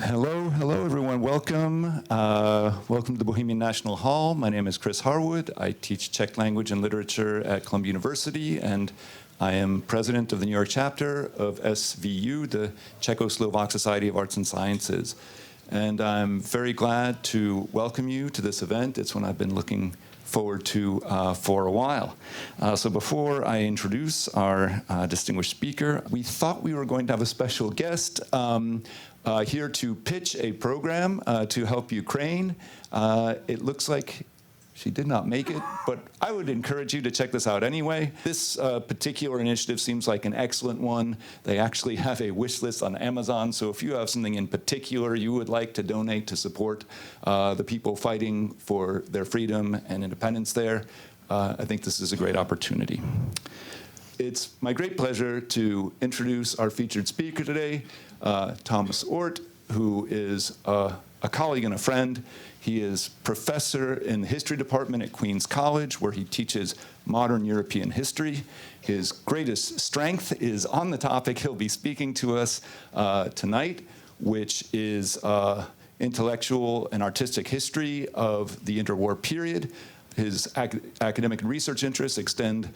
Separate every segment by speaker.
Speaker 1: Hello, everyone. Welcome. Welcome to the Bohemian National Hall. My name is Chris Harwood. I teach Czech language and literature at Columbia University, and I am president of the New York chapter of SVU, the Czechoslovak Society of Arts and Sciences. And I'm very glad to welcome you to this event. It's one I've been looking forward to for a while. So before I introduce our distinguished speaker, we thought we were going to have a special guest here to pitch a program to help Ukraine. It looks like she did not make it, but I would encourage you to check this out anyway. This particular initiative seems like an excellent one. They actually have a wish list on Amazon, so if you have something in particular you would like to donate to support the people fighting for their freedom and independence there, I think this is a great opportunity. It's my great pleasure to introduce our featured speaker today, Thomas Ort, who is a colleague and a friend. He is professor in the history department at Queen's College, where he teaches modern European history. His greatest strength is on the topic he'll be speaking to us tonight, which is intellectual and artistic history of the interwar period. His academic and research interests extend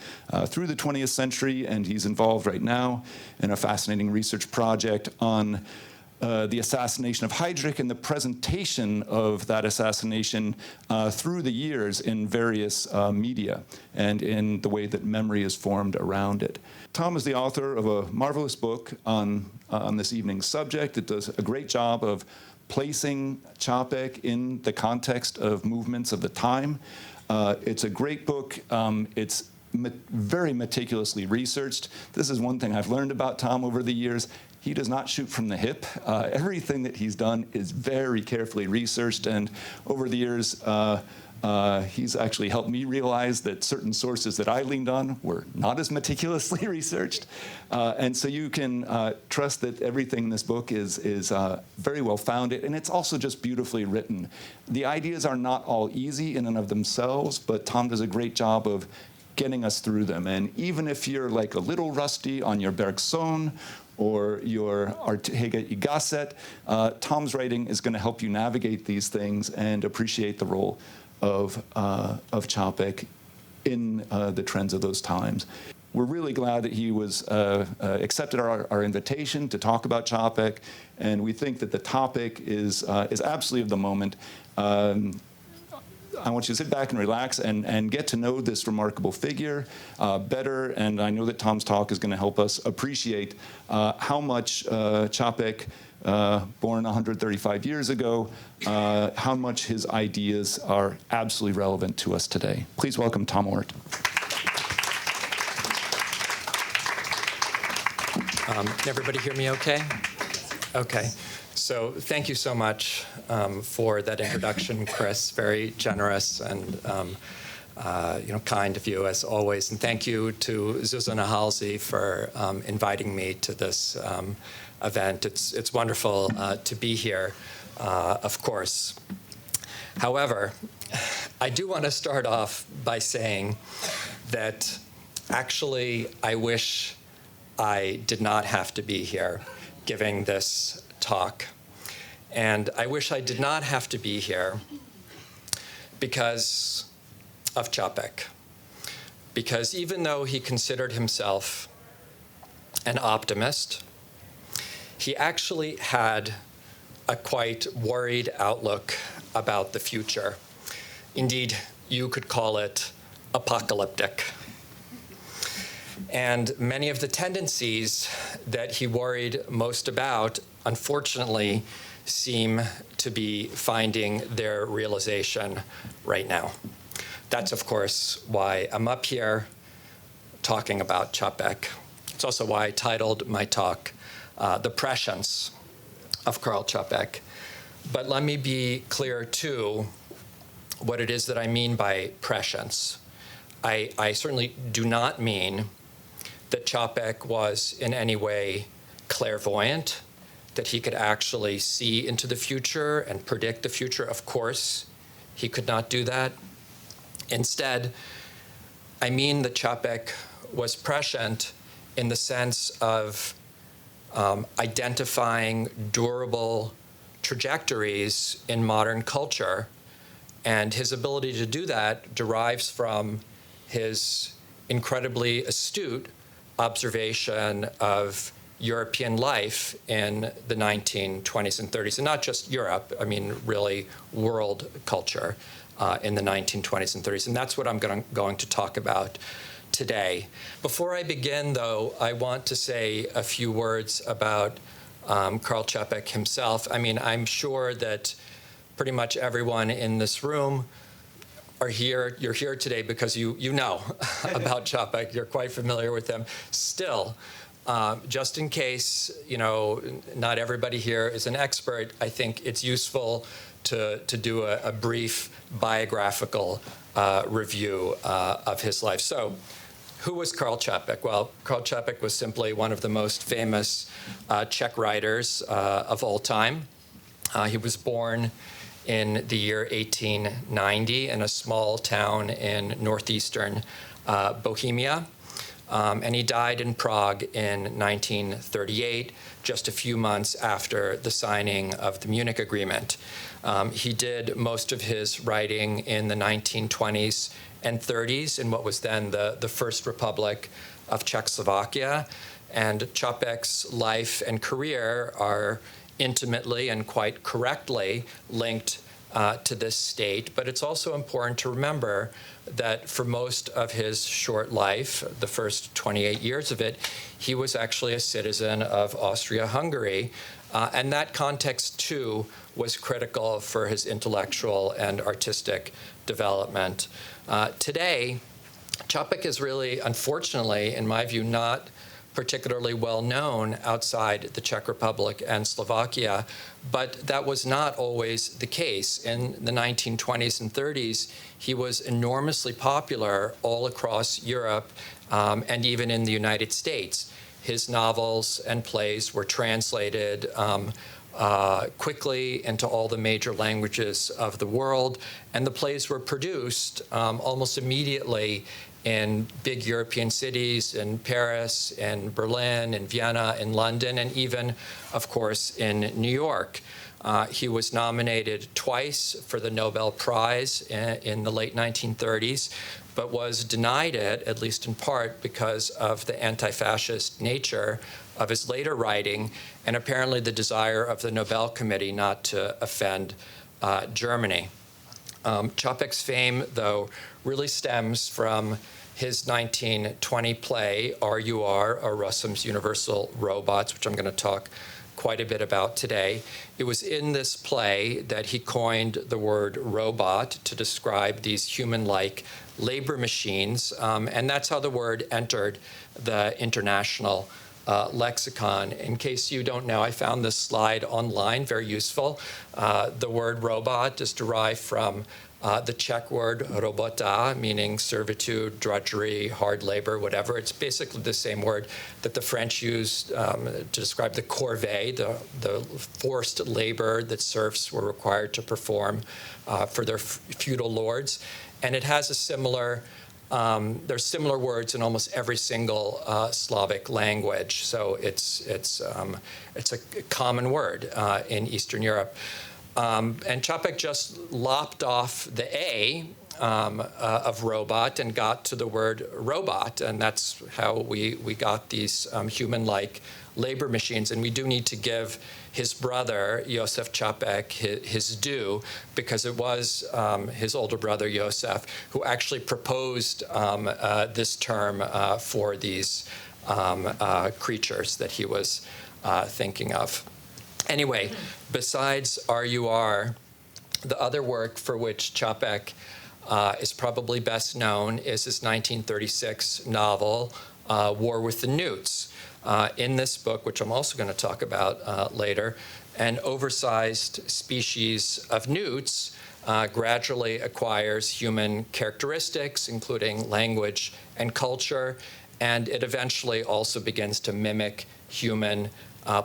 Speaker 1: through the 20th century, and he's involved right now in a fascinating research project on the assassination of Heydrich and the presentation of that assassination through the years in various media and in the way that memory is formed around it. Tom is the author of a marvelous book on this evening's subject. It does a great job of placing Čapek in the context of movements of the time. It's a great book. It's very meticulously researched. This is one thing I've learned about Tom over the years. He does not shoot from the hip. Everything that he's done is very carefully researched, and over the years, he's actually helped me realize that certain sources that I leaned on were not as meticulously researched. And so you can trust that everything in this book is very well founded, and it's also just beautifully written. The ideas are not all easy in and of themselves, but Tom does a great job of getting us through them. And even if you're like a little rusty on your Bergson or your Ortega y Gasset, Tom's writing is going to help you navigate these things and appreciate the role of Čapek in the trends of those times. We're really glad that he was accepted our invitation to talk about Čapek, and we think that the topic is absolutely of the moment. I want you to sit back and relax and get to know this remarkable figure better, and I know that Tom's talk is going to help us appreciate how much Čapek, born 135 years ago, how much his ideas are absolutely relevant to us today. Please welcome Tom Ort.
Speaker 2: Everybody hear me okay? Okay. So thank you so much for that introduction, Chris. Very generous and kind of you as always. And thank you to Zuzana Halsey for inviting me to this event. It's wonderful to be here, of course. However, I do want to start off by saying that actually I wish I did not have to be here giving this talk. And I wish I did not have to be here because of Čapek. Because even though he considered himself an optimist, he actually had a quite worried outlook about the future. Indeed, you could call it apocalyptic. And many of the tendencies that he worried most about, unfortunately, seem to be finding their realization right now. That's, of course, why I'm up here talking about Čapek. It's also why I titled my talk, The Prescience of Karel Čapek. But let me be clear, too, what it is that I mean by prescience. I certainly do not mean that Čapek was in any way clairvoyant, that he could actually see into the future and predict the future. Of course, he could not do that. Instead, I mean that Čapek was prescient in the sense of identifying durable trajectories in modern culture. And his ability to do that derives from his incredibly astute observation of European life in the 1920s and 30s, and not just Europe, I mean, really world culture in the 1920s and 30s. And that's what I'm going to talk about today. Before I begin, though, I want to say a few words about Karel Čapek himself. I mean, I'm sure that pretty much everyone in this room you're here today because you know about Čapek, you're quite familiar with him. Still, just in case, not everybody here is an expert, I think it's useful to do a brief biographical review of his life. So, who was Karel Čapek? Well, Karel Čapek was simply one of the most famous Czech writers of all time. He was born in the year 1890 in a small town in northeastern Bohemia. And he died in Prague in 1938, just a few months after the signing of the Munich Agreement. He did most of his writing in the 1920s and 30s in what was then the First Republic of Czechoslovakia. And Čapek's life and career are intimately and quite correctly linked to this state. But it's also important to remember that for most of his short life, the first 28 years of it, he was actually a citizen of Austria-Hungary. And that context, too, was critical for his intellectual and artistic development. Today, Čapek is really, unfortunately, in my view, not particularly well known outside the Czech Republic and Slovakia, but that was not always the case. In the 1920s and 30s, he was enormously popular all across Europe and even in the United States. His novels and plays were translated quickly into all the major languages of the world, and the plays were produced almost immediately in big European cities, in Paris, in Berlin, in Vienna, in London, and even, of course, in New York. He was nominated twice for the Nobel Prize in the late 1930s, but was denied it, at least in part, because of the anti-fascist nature of his later writing, and apparently the desire of the Nobel Committee not to offend Germany. Čapek's fame, though, really stems from his 1920 play, RUR, or Rossum's Universal Robots, which I'm going to talk quite a bit about today. It was in this play that he coined the word robot to describe these human-like labor machines, and that's how the word entered the international lexicon. In case you don't know, I found this slide online, very useful. The word robot is derived from the Czech word robota, meaning servitude, drudgery, hard labor, whatever. It's basically the same word that the French used to describe the corvée, the forced labor that serfs were required to perform for their feudal lords. And it has a similar there's similar words in almost every single Slavic language, so it's a common word in Eastern Europe. And Čapek just lopped off the A of robot and got to the word robot, and that's how we got these human-like labor machines. And we do need to give his brother, Josef Čapek, his due, because it was his older brother, Josef, who actually proposed this term for these creatures that he was thinking of. Anyway, besides RUR, the other work for which Čapek is probably best known is his 1936 novel, War with the Newts. In this book, which I'm also going to talk about later, an oversized species of newts gradually acquires human characteristics, including language and culture, and it eventually also begins to mimic human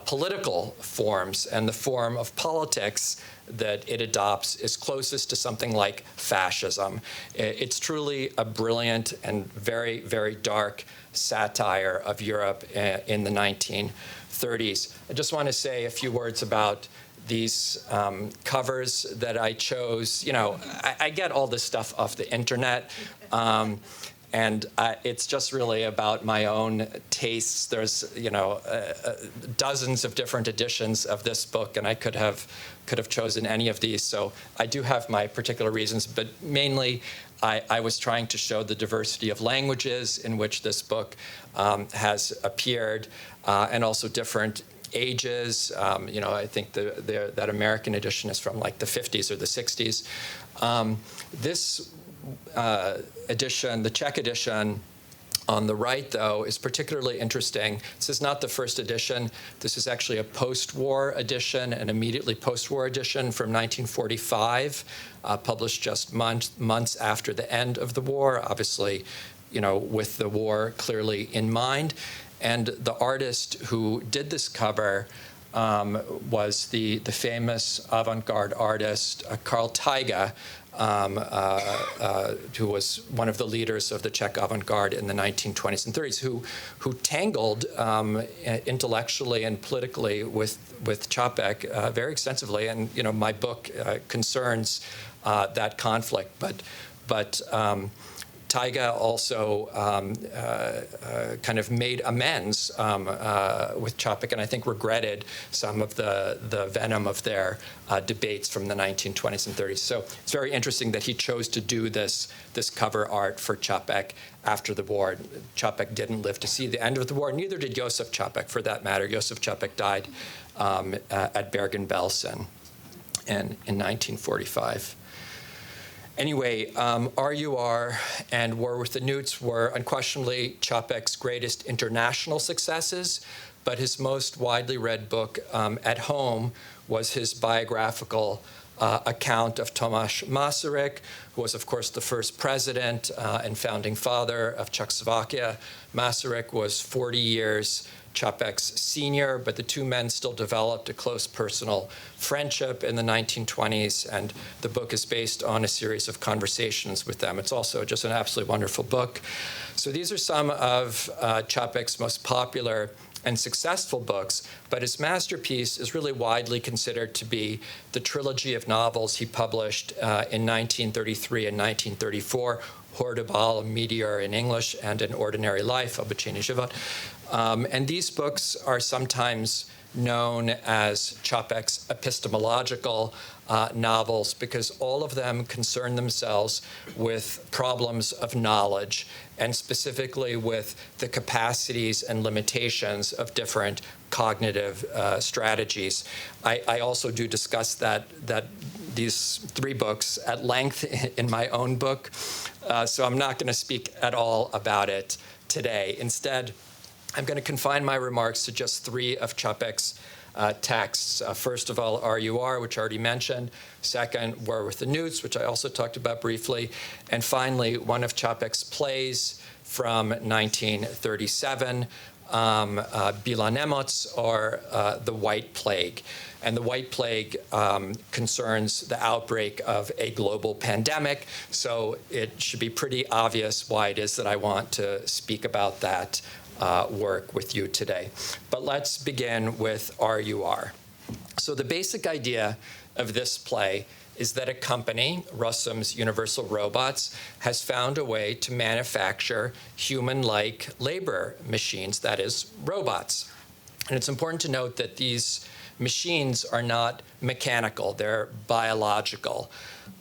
Speaker 2: political forms, and the form of politics that it adopts is closest to something like fascism. It's truly a brilliant and very, very dark satire of Europe in the 1930s. I just want to say a few words about these covers that I chose. You know, I get all this stuff off the internet. And it's just really about my own tastes. There's, you know, dozens of different editions of this book, and I could have chosen any of these. So I do have my particular reasons, but mainly I was trying to show the diversity of languages in which this book has appeared, and also different ages. You know, I think that American edition is from like the 50s or the 60s. This edition, the Czech edition on the right, though, is particularly interesting. This is not the first edition. This is actually a post-war edition, an immediately post-war edition from 1945, published just months after the end of the war, obviously, you know, with the war clearly in mind. And the artist who did this cover was the famous avant-garde artist Karel Čapek, who was one of the leaders of the Czech avant-garde in the 1920s and 30s, who tangled intellectually and politically with Čapek very extensively. And you know, my book concerns that conflict. But Taiga also kind of made amends with Čapek, and I think regretted some of the venom of their debates from the 1920s and 30s. So it's very interesting that he chose to do this cover art for Čapek after the war. Čapek didn't live to see the end of the war, neither did Josef Čapek, for that matter. Josef Čapek died at Bergen-Belsen in 1945. Anyway, RUR and War with the Newts were unquestionably Čapek's greatest international successes, but his most widely read book at home was his biographical account of Thomas Masaryk, who was, of course, the first president and founding father of Czechoslovakia. Masaryk was 40 years Čapek's senior, but the two men still developed a close personal friendship in the 1920s, and the book is based on a series of conversations with them. It's also just an absolutely wonderful book. So these are some of Čapek's most popular and successful books, but his masterpiece is really widely considered to be the trilogy of novels he published in 1933 and 1934, Hordebal, A Meteor in English, and An Ordinary Life, Obyčejný život. And these books are sometimes known as Čapek's epistemological novels because all of them concern themselves with problems of knowledge, and specifically with the capacities and limitations of different cognitive strategies. I also do discuss these three books at length in my own book, so I'm not going to speak at all about it today. Instead, I'm going to confine my remarks to just three of Čapek's texts. First of all, RUR, which I already mentioned. Second, War with the Newts, which I also talked about briefly. And finally, one of Čapek's plays from 1937, Bílá nemoc, or The White Plague. And the White Plague concerns the outbreak of a global pandemic, so it should be pretty obvious why it is that I want to speak about that work with you today. But let's begin with RUR. So the basic idea of this play is that a company, Rossum's Universal Robots, has found a way to manufacture human-like labor machines, that is, robots. And it's important to note that these machines are not mechanical, they're biological,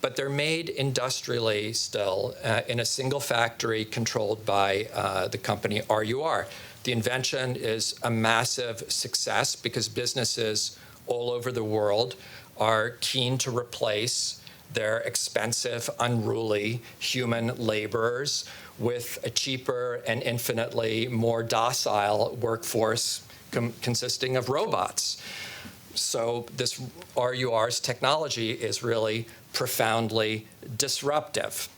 Speaker 2: but they're made industrially still in a single factory controlled by the company RUR. The invention is a massive success because businesses all over the world are keen to replace their expensive, unruly human laborers with a cheaper and infinitely more docile workforce consisting of robots. So this RUR's technology is really profoundly disruptive.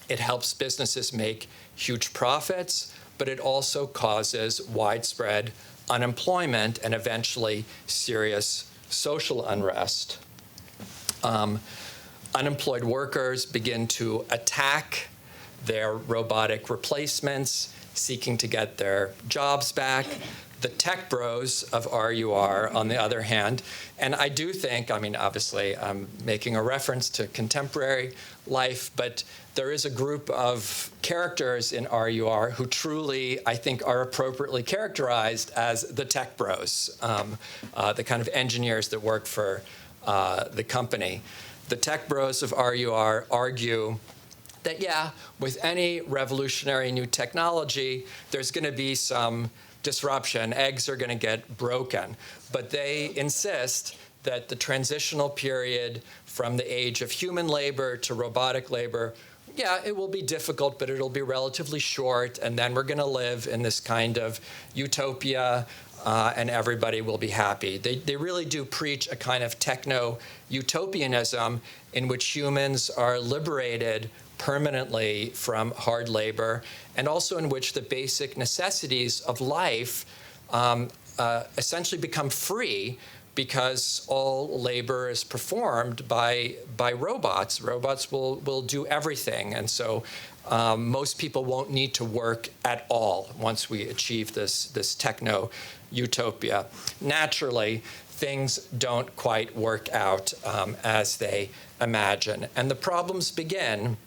Speaker 2: It helps businesses make huge profits, but it also causes widespread unemployment and eventually serious social unrest. Unemployed workers begin to attack their robotic replacements, seeking to get their jobs back. The tech bros of RUR, on the other hand, and I do think, I mean, obviously I'm making a reference to contemporary life, but there is a group of characters in RUR who truly, I think, are appropriately characterized as the tech bros, the kind of engineers that work for the company. The tech bros of RUR argue that, yeah, with any revolutionary new technology, there's going to be some disruption. Eggs are going to get broken. But they insist that the transitional period from the age of human labor to robotic labor, yeah, it will be difficult, but it'll be relatively short, and then we're going to live in this kind of utopia, and everybody will be happy. They really do preach a kind of techno-utopianism in which humans are liberated permanently from hard labor, and also in which the basic necessities of life essentially become free because all labor is performed by robots. Robots will do everything, and so most people won't need to work at all once we achieve this techno-utopia. Naturally, things don't quite work out as they imagine, and the problems begin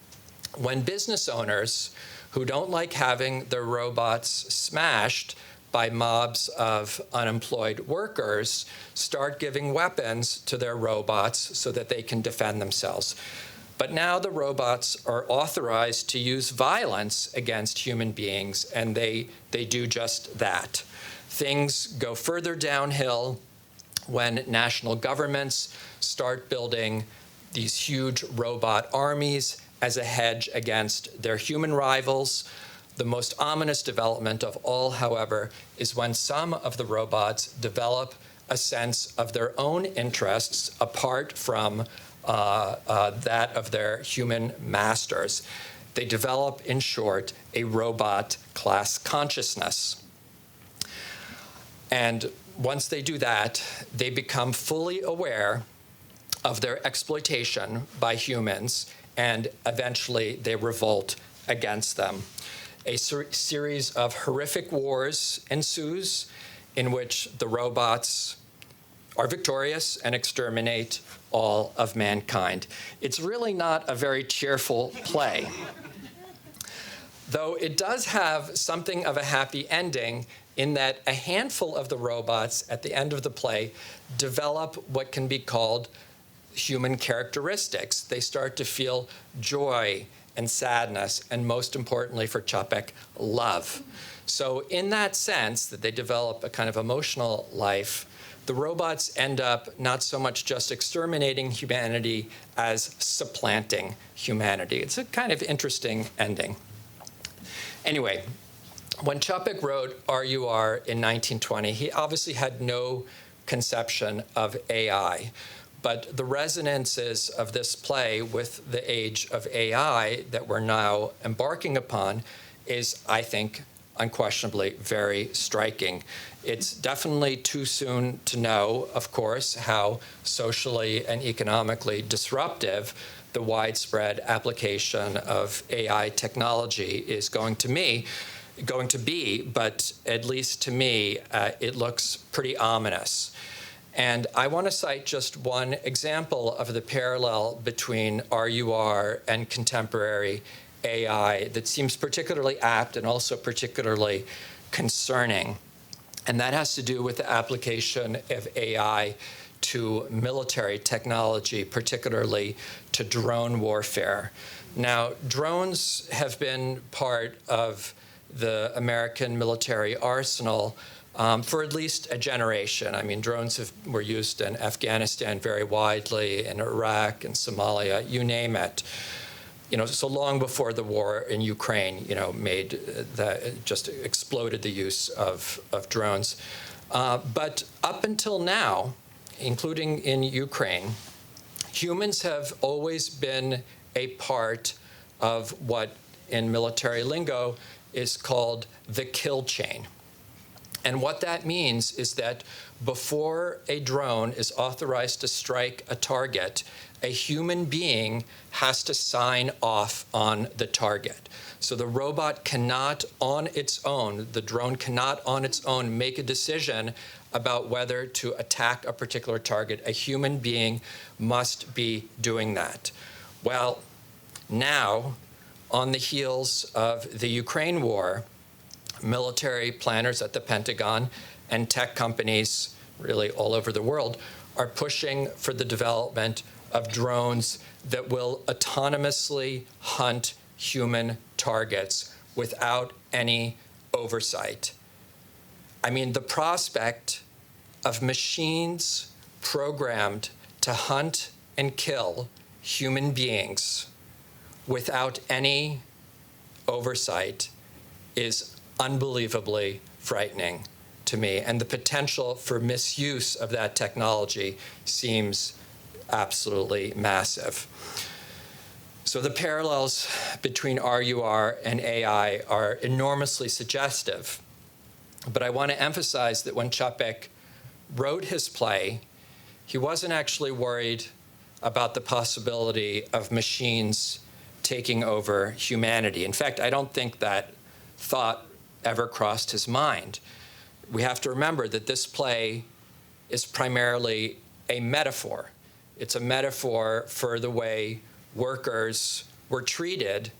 Speaker 2: when business owners who don't like having their robots smashed by mobs of unemployed workers start giving weapons to their robots so that they can defend themselves. But now the robots are authorized to use violence against human beings, and they do just that. Things go further downhill when national governments start building these huge robot armies as a hedge against their human rivals. The most ominous development of all, however, is when some of the robots develop a sense of their own interests apart from that of their human masters. They develop, in short, a robot class consciousness. And once they do that, they become fully aware of their exploitation by humans, and eventually they revolt against them. A series of horrific wars ensues in which the robots are victorious and exterminate all of mankind. It's really not a very cheerful play, though it does have something of a happy ending in that a handful of the robots at the end of the play develop what can be called human characteristics. They start to feel joy and sadness, and most importantly for Čapek, love. So in that sense, that they develop a kind of emotional life, the robots end up not so much just exterminating humanity as supplanting humanity. It's a kind of interesting ending. Anyway, when Čapek wrote RUR in 1920, he obviously had no conception of AI. But the resonances of this play with the age of AI that we're now embarking upon is, I think, unquestionably very striking. It's definitely too soon to know, of course, how socially and economically disruptive the widespread application of AI technology is going to be, but at least to me, it looks pretty ominous. And I want to cite just one example of the parallel between RUR and contemporary AI that seems particularly apt and also particularly concerning. And that has to do with the application of AI to military technology, particularly to drone warfare. Now, drones have been part of the American military arsenal for at least a generation. I mean, drones were used in Afghanistan very widely, in Iraq and Somalia, you name it. So long before the war in Ukraine, just exploded the use of drones. But up until now, including in Ukraine, humans have always been a part of what in military lingo is called the kill chain. And what that means is that before a drone is authorized to strike a target, a human being has to sign off on the target. So the robot cannot on its own, the drone cannot on its own make a decision about whether to attack a particular target. A human being must be doing that. Well, now, on the heels of the Ukraine war, military planners at the Pentagon and tech companies really all over the world are pushing for the development of drones that will autonomously hunt human targets without any oversight. I mean, the prospect of machines programmed to hunt and kill human beings without any oversight is unbelievably frightening to me. And the potential for misuse of that technology seems absolutely massive. So the parallels between RUR and AI are enormously suggestive. But I want to emphasize that when Čapek wrote his play, he wasn't actually worried about the possibility of machines taking over humanity. In fact, I don't think that thought ever crossed his mind. We have to remember that this play is primarily a metaphor. It's a metaphor for the way workers were treated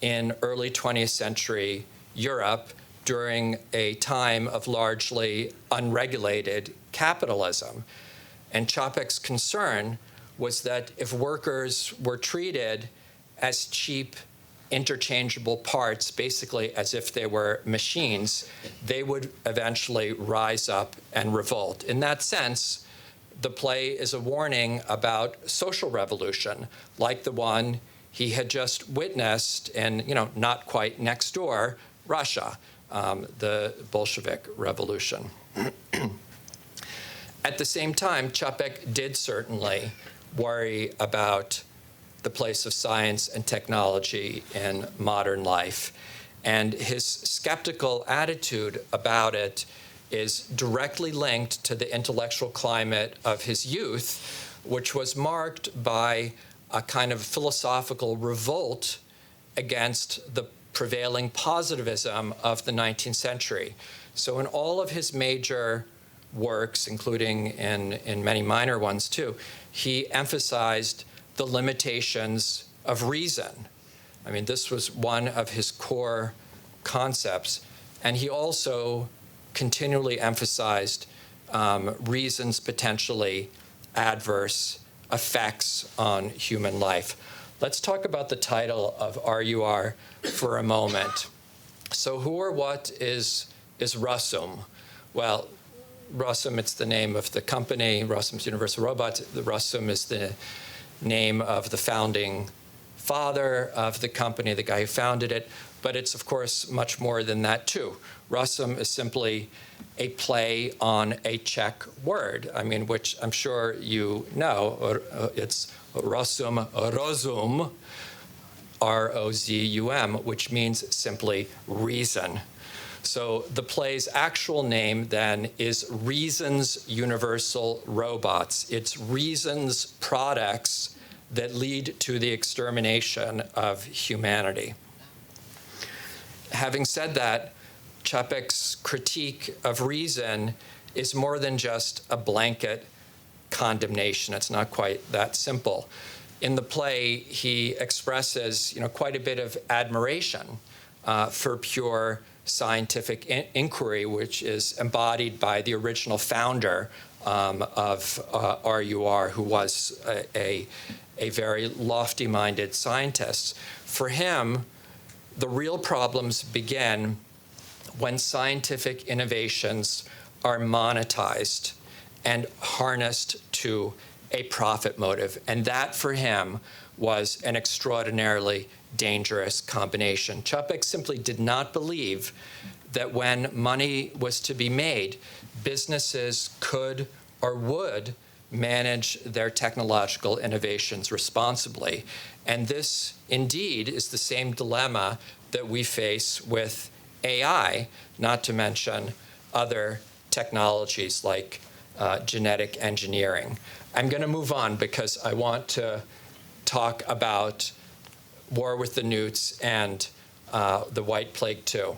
Speaker 2: in early 20th century Europe during a time of largely unregulated capitalism. And Čapek's concern was that if workers were treated as cheap, interchangeable parts, basically as if they were machines, they would eventually rise up and revolt. In that sense, the play is a warning about social revolution, like the one he had just witnessed in, not quite next door, Russia, the Bolshevik Revolution. At the same time, Čapek did certainly worry about the place of science and technology in modern life. And his skeptical attitude about it is directly linked to the intellectual climate of his youth, which was marked by a kind of philosophical revolt against the prevailing positivism of the 19th century. So in all of his major works, including in many minor ones too, he emphasized the limitations of reason. I mean, this was one of his core concepts. And he also continually emphasized reason's potentially adverse effects on human life. Let's talk about the title of RUR for a moment. So who or what is Rusum? Well, Rusum, it's the name of the company. Rusum's Universal Robots. The Rusum is the name of the founding father of the company, the guy who founded it. But it's, of course, much more than that, too. Rusum is simply a play on a Czech word, which I'm sure you know. It's Rusum, rozum, R-O-Z-U-M, which means simply reason. So the play's actual name, then, is Reason's Universal Robots. It's Reason's products that lead to the extermination of humanity. Having said that, Čapek's critique of reason is more than just a blanket condemnation. It's not quite that simple. In the play, he expresses, quite a bit of admiration for pure scientific inquiry, which is embodied by the original founder of RUR, who was a very lofty-minded scientist. For him, the real problems begin when scientific innovations are monetized and harnessed to a profit motive. And that, for him, was an extraordinarily dangerous combination. Čapek simply did not believe that when money was to be made, businesses could or would manage their technological innovations responsibly. And this, indeed, is the same dilemma that we face with AI, not to mention other technologies like genetic engineering. I'm going to move on because I want to talk about War with the Newts and the White Plague too.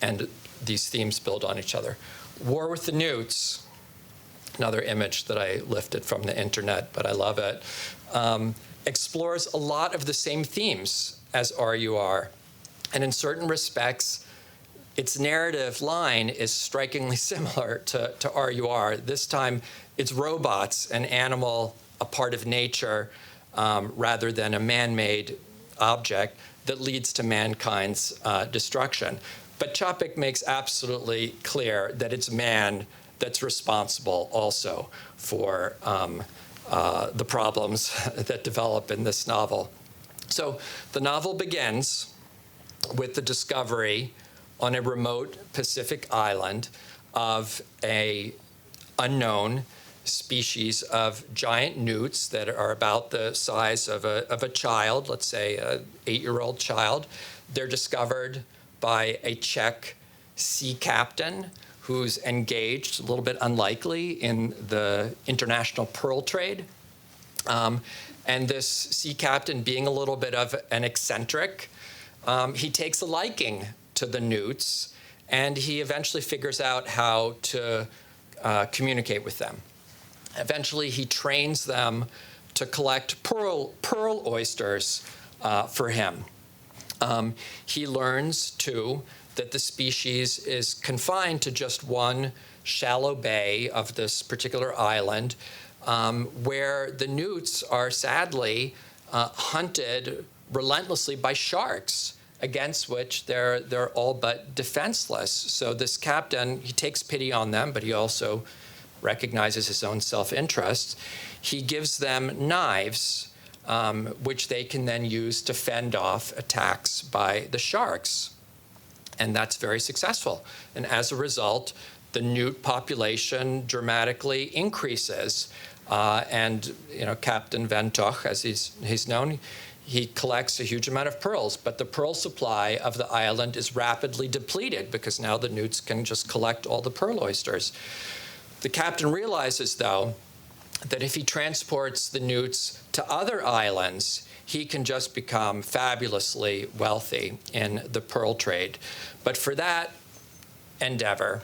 Speaker 2: And these themes build on each other. War with the Newts, another image that I lifted from the internet, but I love it, explores a lot of the same themes as RUR. And in certain respects, its narrative line is strikingly similar to RUR. This time, it's robots, an animal, a part of nature, rather than a man-made object that leads to mankind's destruction. But Čapek makes absolutely clear that it's man that's responsible also for the problems that develop in this novel. So the novel begins with the discovery on a remote Pacific island of an unknown species of giant newts that are about the size of a child, let's say an 8-year-old child. They're discovered by a Czech sea captain who's engaged, a little bit unlikely, in the international pearl trade. And this sea captain, being a little bit of an eccentric, he takes a liking to the newts, and he eventually figures out how to communicate with them. Eventually, he trains them to collect pearl oysters for him. He learns, too, that the species is confined to just one shallow bay of this particular island, where the newts are sadly hunted relentlessly by sharks, against which they're all but defenseless. So this captain, he takes pity on them, but he also recognizes his own self-interest. He gives them knives, which they can then use to fend off attacks by the sharks. And that's very successful. And as a result, the newt population dramatically increases. And Captain Ventoch, as he's known, he collects a huge amount of pearls, but the pearl supply of the island is rapidly depleted because now the newts can just collect all the pearl oysters. The captain realizes, though, that if he transports the newts to other islands, he can just become fabulously wealthy in the pearl trade. But for that endeavor,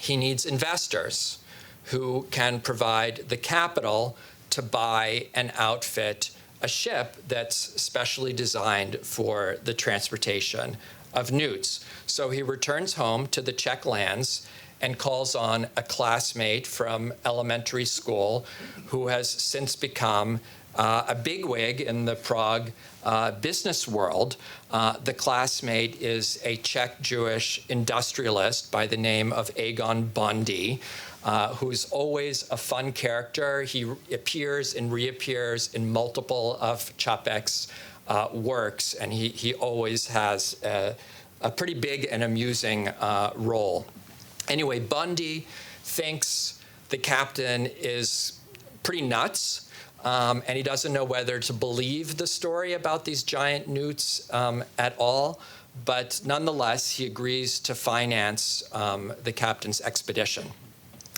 Speaker 2: he needs investors who can provide the capital to buy and outfit a ship that's specially designed for the transportation of newts. So he returns home to the Czech lands and calls on a classmate from elementary school who has since become a bigwig in the Prague business world. The classmate is a Czech Jewish industrialist by the name of Egon Bondy, who's always a fun character. He appears and reappears in multiple of Čapek's works, and he always has a pretty big and amusing role. Anyway, Bundy thinks the captain is pretty nuts, and he doesn't know whether to believe the story about these giant newts at all, but nonetheless, he agrees to finance the captain's expedition.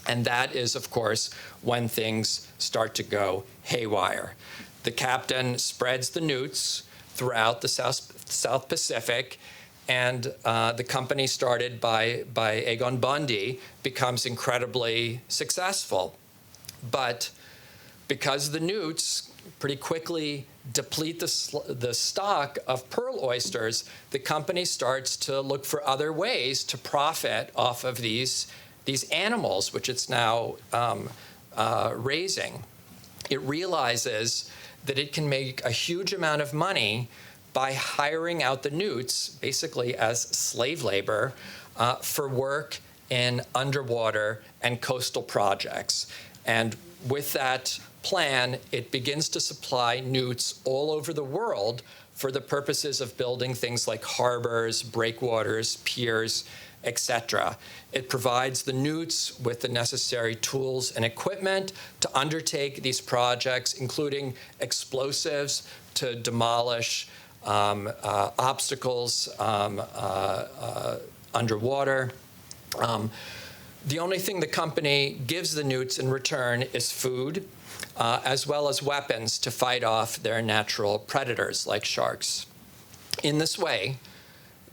Speaker 2: And that is, of course, when things start to go haywire. The captain spreads the newts throughout the South Pacific, and the company started by Egon Bondy becomes incredibly successful. But because the newts pretty quickly deplete the stock of pearl oysters, the company starts to look for other ways to profit off of these animals, which it's now raising. It realizes that it can make a huge amount of money by hiring out the newts, basically as slave labor, for work in underwater and coastal projects. And with that plan, it begins to supply newts all over the world for the purposes of building things like harbors, breakwaters, piers, etc. It provides the newts with the necessary tools and equipment to undertake these projects, including explosives to demolish obstacles underwater. The only thing the company gives the newts in return is food, as well as weapons to fight off their natural predators like sharks. In this way,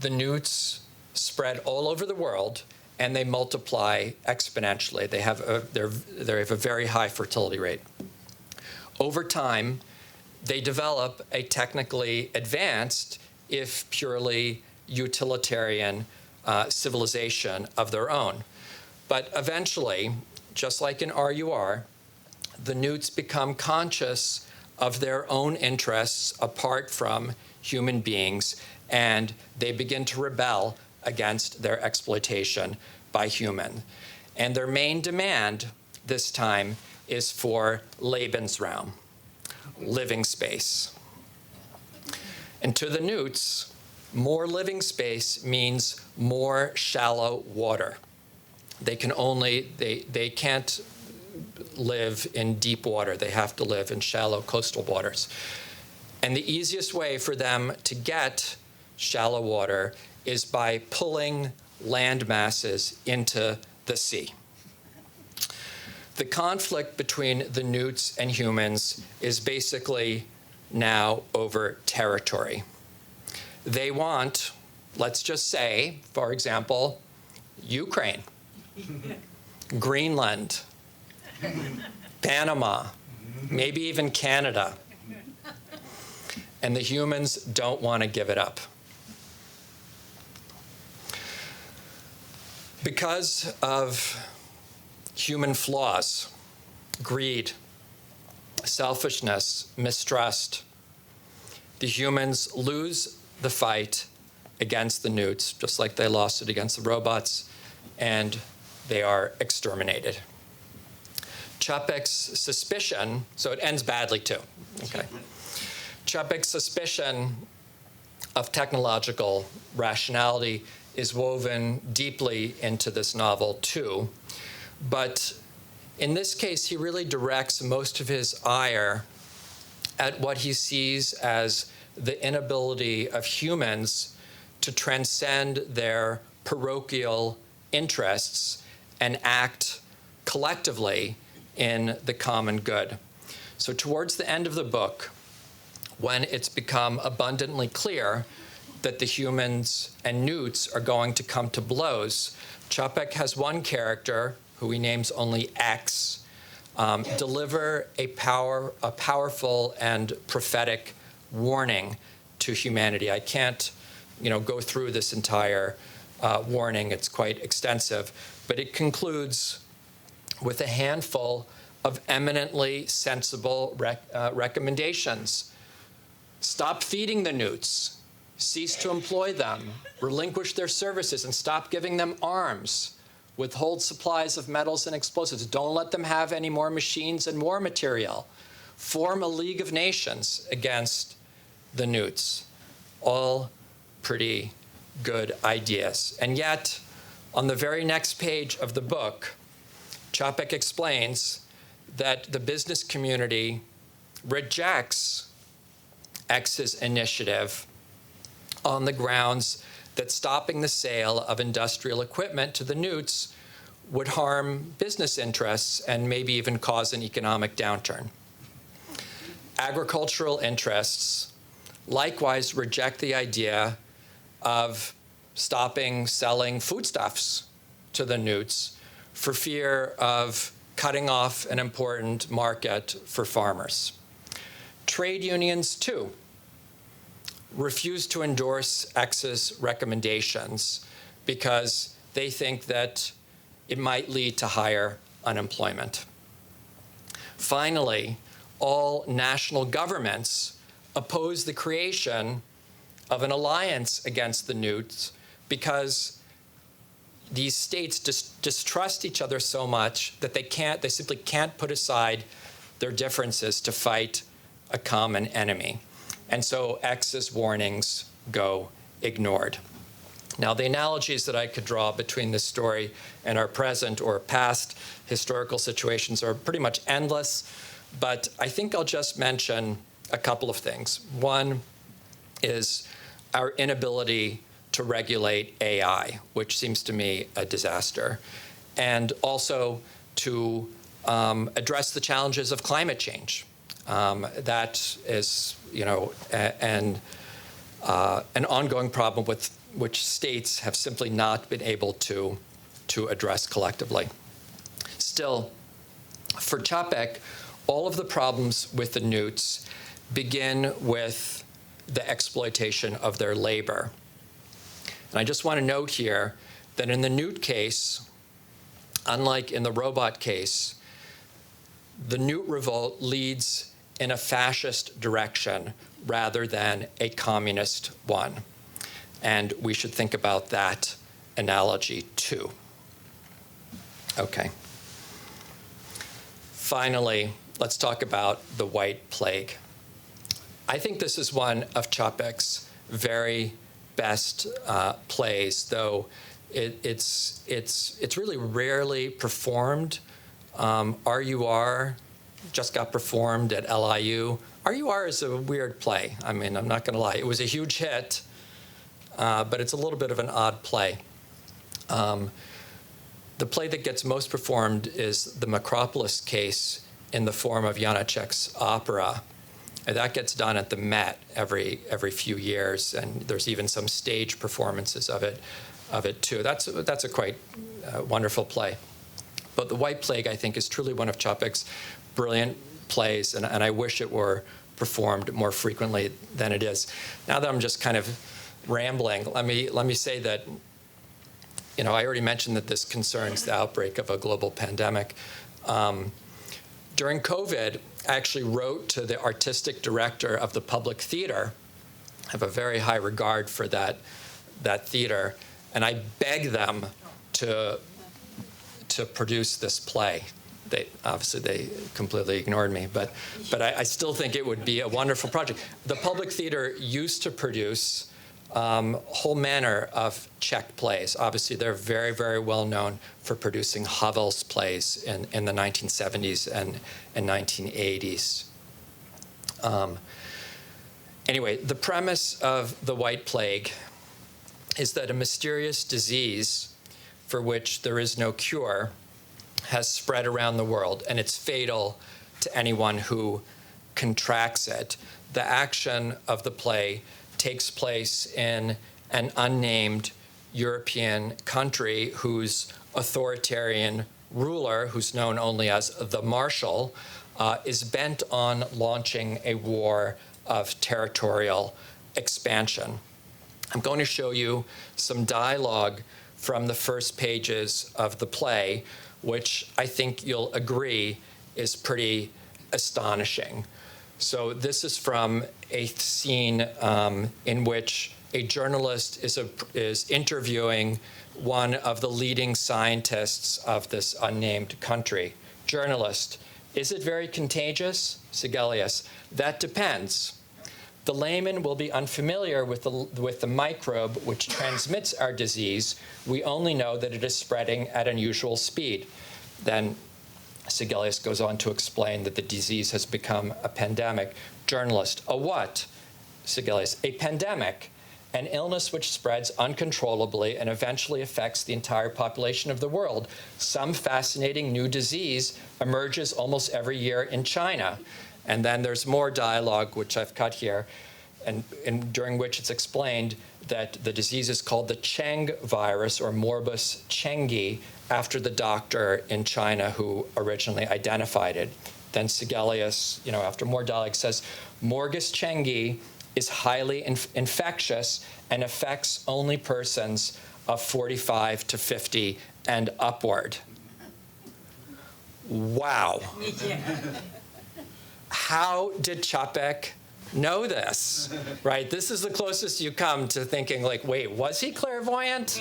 Speaker 2: the newts spread all over the world, and they multiply exponentially. They have a very high fertility rate. Over time, they develop a technically advanced, if purely utilitarian, civilization of their own. But eventually, just like in RUR, the newts become conscious of their own interests apart from human beings, and they begin to rebel against their exploitation by human. And their main demand this time is for Lebensraum, living space. And to the newts, more living space means more shallow water. They can't live in deep water. They have to live in shallow coastal waters. And the easiest way for them to get shallow water is by pulling land masses into the sea. The conflict between the newts and humans is basically now over territory. They want, let's just say, for example, Ukraine, Greenland, Panama, maybe even Canada. And the humans don't want to give it up. Because of human flaws, greed, selfishness, mistrust, the humans lose the fight against the newts, just like they lost it against the robots, and they are exterminated. Čapek's suspicion, so it ends badly too, okay? Čapek's suspicion of technological rationality is woven deeply into this novel too, but in this case, he really directs most of his ire at what he sees as the inability of humans to transcend their parochial interests and act collectively in the common good. So towards the end of the book, when it's become abundantly clear that the humans and newts are going to come to blows, Čapek has one character, who he names only X, deliver a powerful and prophetic warning to humanity. I can't, go through this entire warning. It's quite extensive, but it concludes with a handful of eminently sensible recommendations. Stop feeding the newts. Cease to employ them. Relinquish their services and stop giving them arms. Withhold supplies of metals and explosives. Don't let them have any more machines and war material. Form a League of Nations against the newts. All pretty good ideas. And yet, on the very next page of the book, Čapek explains that the business community rejects X's initiative on the grounds that stopping the sale of industrial equipment to the newts would harm business interests and maybe even cause an economic downturn. Agricultural interests likewise reject the idea of stopping selling foodstuffs to the newts for fear of cutting off an important market for farmers. Trade unions, too, refuse to endorse X's recommendations because they think that it might lead to higher unemployment. Finally, all national governments oppose the creation of an alliance against the newts because these states distrust each other so much that they simply can't put aside their differences to fight a common enemy. And so X's warnings go ignored. Now, the analogies that I could draw between this story and our present or past historical situations are pretty much endless, but I think I'll just mention a couple of things. One is our inability to regulate AI, which seems to me a disaster, and also to address the challenges of climate change. That is, an ongoing problem with which states have simply not been able to address collectively. Still, for Čapek, all of the problems with the newts begin with the exploitation of their labor. And I just want to note here that in the newt case, unlike in the robot case, the newt revolt leads in a fascist direction rather than a communist one. And we should think about that analogy too. Okay. Finally, let's talk about the White Plague. I think this is one of Čapek's very best plays, though it's really rarely performed. RUR just got performed at LIU. RUR is a weird play. I mean, I'm not going to lie. It was a huge hit, but it's a little bit of an odd play. The play that gets most performed is the Macropolis case in the form of Janacek's opera. And that gets done at the Met every few years, and there's even some stage performances of it too. That's a quite wonderful play. But The White Plague, I think, is truly one of Čapek's brilliant plays, and I wish it were performed more frequently than it is. Now that I'm just kind of rambling, let me say that, I already mentioned that this concerns the outbreak of a global pandemic. During COVID, I actually wrote to the artistic director of the Public Theater. I have a very high regard for that theater, and I begged them to produce this play. They completely ignored me, but I still think it would be a wonderful project. The Public Theater used to produce whole manner of Czech plays. Obviously, they're very, very well known for producing Havel's plays in the 1970s and 1980s. Anyway, the premise of The White Plague is that a mysterious disease for which there is no cure has spread around the world, and it's fatal to anyone who contracts it. The action of the play takes place in an unnamed European country whose authoritarian ruler, who's known only as the Marshal, is bent on launching a war of territorial expansion. I'm going to show you some dialogue from the first pages of the play, which I think you'll agree is pretty astonishing. So this is from a scene in which a journalist is interviewing one of the leading scientists of this unnamed country. Journalist: is it very contagious? Sigelius: that depends. The layman will be unfamiliar with the microbe which transmits our disease. We only know that it is spreading at unusual speed. Then Sigelius goes on to explain that the disease has become a pandemic. Journalist: a what? Sigelius: a pandemic, an illness which spreads uncontrollably and eventually affects the entire population of the world. Some fascinating new disease emerges almost every year in China. And then there's more dialogue, which I've cut here, and during which it's explained that the disease is called the Cheng virus, or Morbus Chengi, after the doctor in China who originally identified it. Then Sigelius, after more dialogue, says, Morbus Chengi is highly infectious and affects only persons of 45 to 50 and upward. Wow. How did Čapek know this, right? This is the closest you come to thinking, like, wait, was he clairvoyant?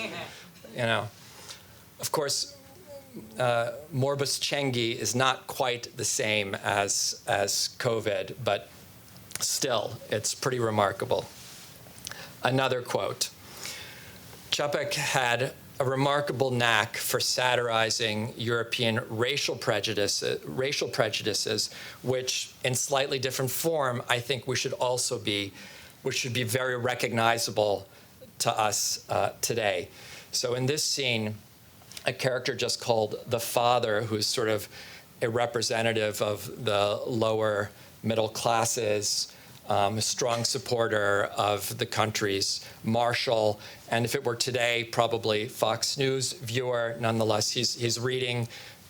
Speaker 2: Of course, Morbus Chengi is not quite the same as COVID, but still, it's pretty remarkable. Another quote. Čapek had a remarkable knack for satirizing European racial prejudices, which in slightly different form, I think which should be very recognizable to us today. So in this scene, a character just called the father, who's sort of a representative of the lower middle classes, a strong supporter of the country's marshal, and if it were today, probably Fox News viewer. Nonetheless, he's reading,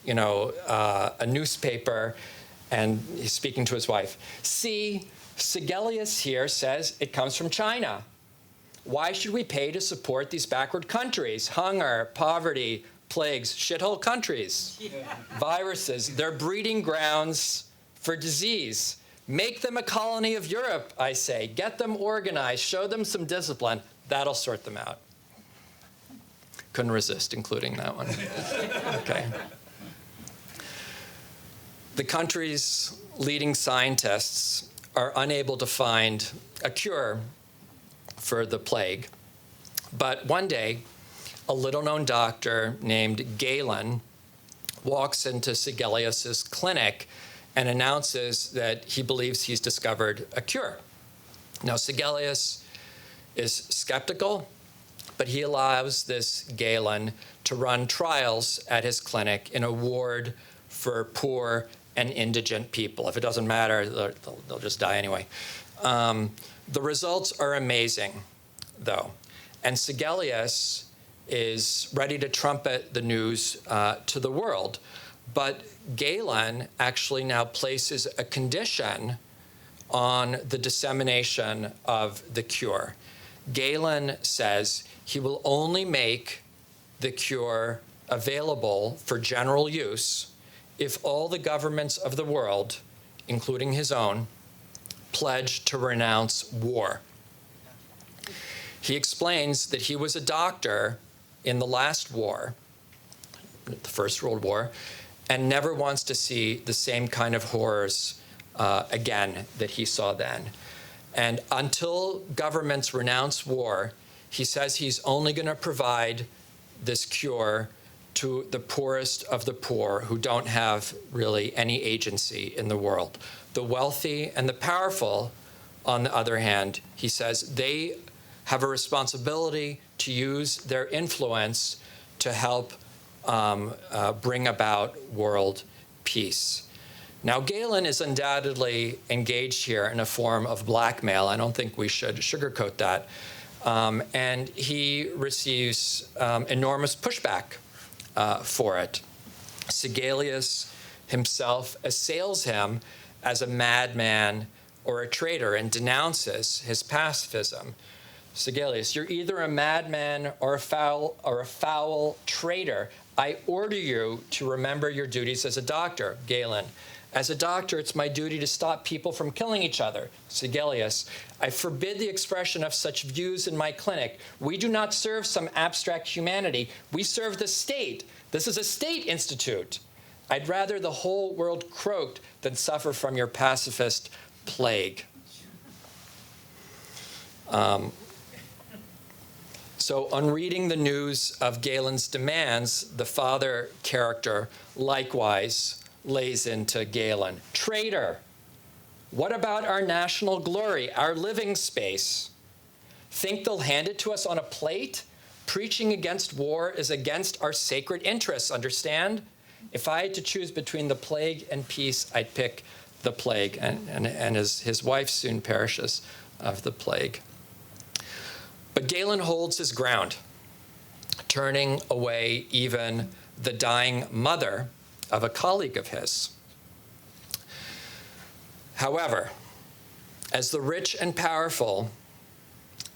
Speaker 2: a newspaper, and he's speaking to his wife. See, Sigelius here says it comes from China. Why should we pay to support these backward countries? Hunger, poverty, plagues, shithole countries, viruses, they're breeding grounds for disease. Make them a colony of Europe, I say. Get them organized, show them some discipline. That'll sort them out. Couldn't resist including that one. Okay. The country's leading scientists are unable to find a cure for the plague. But one day, a little-known doctor named Galen walks into Sigelius's clinic and announces that he believes he's discovered a cure. Now, Sigelius is skeptical, but he allows this Galen to run trials at his clinic in a ward for poor and indigent people. If it doesn't matter, they'll just die anyway. The results are amazing, though. And Sigelius is ready to trumpet the news to the world. But Galen actually now places a condition on the dissemination of the cure. Galen says he will only make the cure available for general use if all the governments of the world, including his own, pledge to renounce war. He explains that he was a doctor in the last war, the First World War, and never wants to see the same kind of horrors again that he saw then. And until governments renounce war, he says he's only going to provide this cure to the poorest of the poor who don't have really any agency in the world. The wealthy and the powerful, on the other hand, he says they have a responsibility to use their influence to help bring about world peace. Now, Galen is undoubtedly engaged here in a form of blackmail. I don't think we should sugarcoat that. And he receives enormous pushback for it. Sigelius himself assails him as a madman or a traitor and denounces his pacifism. Sigelius, you're either a madman or a foul traitor. I order you to remember your duties as a doctor. Galen, as a doctor, it's my duty to stop people from killing each other. Sigelius, I forbid the expression of such views in my clinic. We do not serve some abstract humanity. We serve the state. This is a state institute. I'd rather the whole world croaked than suffer from your pacifist plague. So on reading the news of Galen's demands, the father character likewise lays into Galen. Traitor, what about our national glory, our living space? Think they'll hand it to us on a plate? Preaching against war is against our sacred interests, understand? If I had to choose between the plague and peace, I'd pick the plague. And his wife soon perishes of the plague. But Galen holds his ground, turning away even the dying mother of a colleague of his. However, as the rich and powerful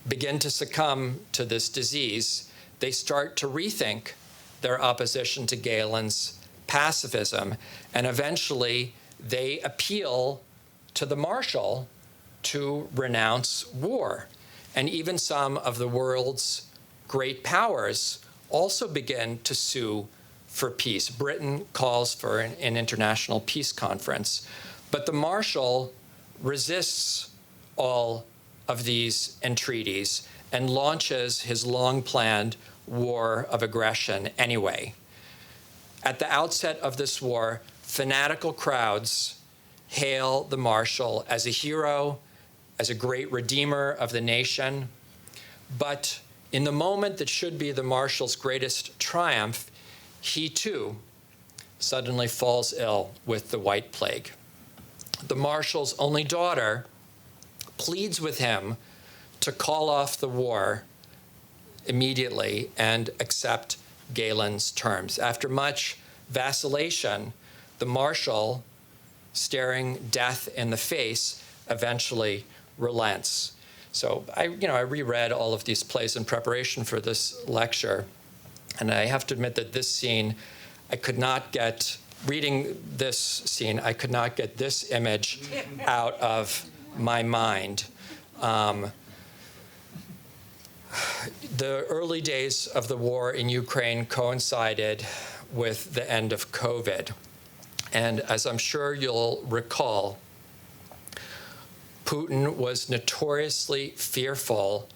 Speaker 2: begin to succumb to this disease, they start to rethink their opposition to Galen's pacifism, and eventually they appeal to the marshal to renounce war. And even some of the world's great powers also begin to sue for peace. Britain calls for an international peace conference. But the marshal resists all of these entreaties and launches his long-planned war of aggression anyway. At the outset of this war, fanatical crowds hail the marshal as a hero, as a great redeemer of the nation. But In the moment that should be the Marshal's greatest triumph, he too suddenly falls ill with the White Plague. The Marshal's only daughter pleads with him to call off the war immediately and accept Galen's terms. After much vacillation, the Marshal, staring death in the face, eventually relents. So I reread all of these plays in preparation for this lecture, and I have to admit that this scene, reading this scene, I could not get this image out of my mind. The early days of the war in Ukraine coincided with the end of COVID. And as I'm sure you'll recall, Putin was notoriously fearful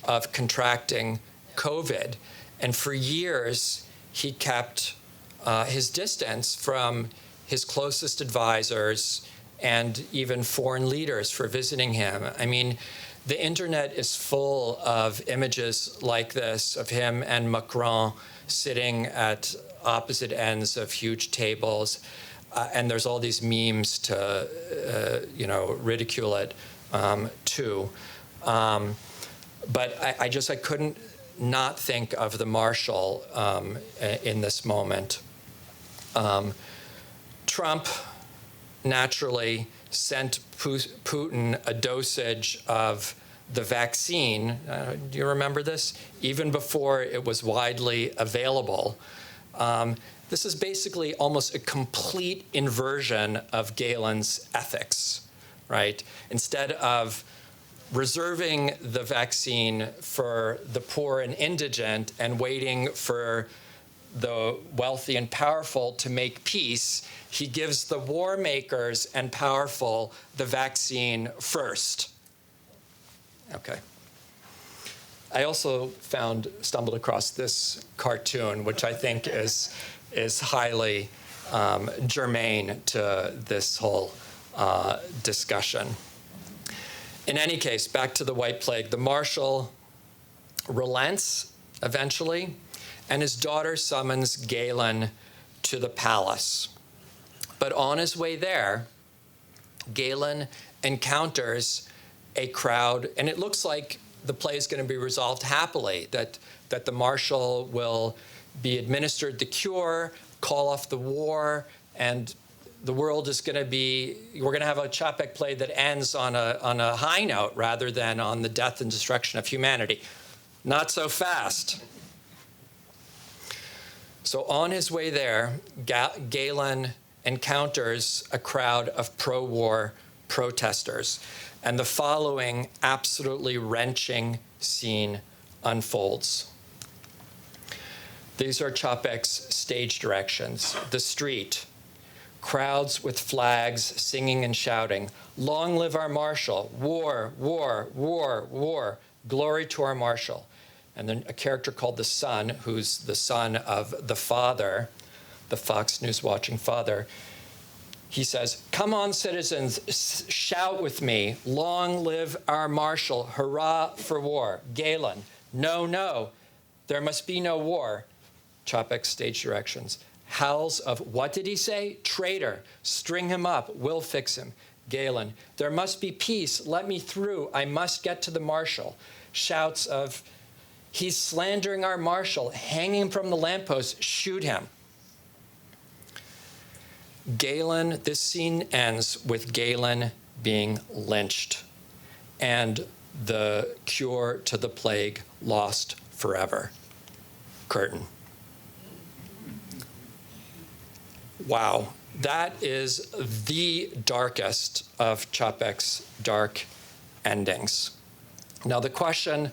Speaker 2: of contracting COVID. And for years, he kept his distance from his closest advisors and even foreign leaders for visiting him. I mean, the internet is full of images like this of him and Macron sitting at opposite ends of huge tables. And there's all these memes to, ridicule it too. But I couldn't not think of the Marshal in this moment. Trump naturally sent Putin a dosage of the vaccine. Do you remember this? Even before it was widely available. This is basically almost a complete inversion of Galen's ethics, right? Instead of reserving the vaccine for the poor and indigent and waiting for the wealthy and powerful to make peace, he gives the war makers and powerful the vaccine first. Okay. I also stumbled across this cartoon, which I think is highly germane to this whole discussion. In any case, back to the White Plague. The Marshal relents eventually, and his daughter summons Galen to the palace. But on his way there, Galen encounters a crowd, and it looks like the play is going to be resolved happily, that the Marshal will be administered the cure, call off the war, and the world is going to be, we're going to have a Čapek play that ends on a high note rather than on the death and destruction of humanity. Not so fast. So on his way there, Galen encounters a crowd of pro-war protesters, and the following absolutely wrenching scene unfolds. These are Čapek's stage directions. The street, crowds with flags singing and shouting, "Long live our Marshal, war, war, war, war, glory to our Marshal." And then a character called the Son, who's the son of the father, the Fox News watching father, he says, "Come on, citizens, shout with me, long live our Marshal, hurrah for war." Galen, "No, no, there must be no war." Čapek's stage directions. Howls of, what did he say? "Traitor, string him up, we'll fix him." Galen, "There must be peace, let me through, I must get to the Marshal." Shouts of, "He's slandering our Marshal, hang him from the lamppost, shoot him." Galen, this scene ends with Galen being lynched and the cure to the plague lost forever. Curtain. Wow, that is the darkest of Čapek's dark endings. Now the question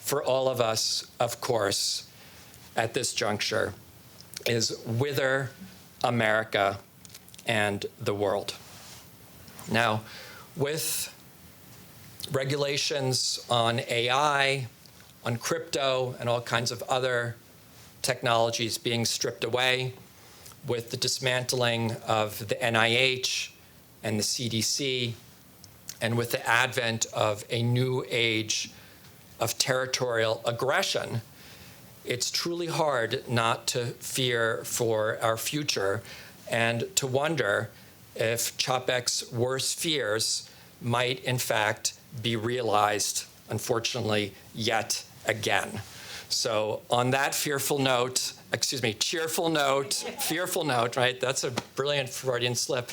Speaker 2: for all of us, of course, at this juncture is whither America and the world. Now, with regulations on AI, on crypto, and all kinds of other technologies being stripped away, with the dismantling of the NIH and the CDC, and with the advent of a new age of territorial aggression, it's truly hard not to fear for our future and to wonder if Čapek's worst fears might, in fact, be realized, unfortunately, yet again. So on that cheerful note, right? That's a brilliant Freudian slip.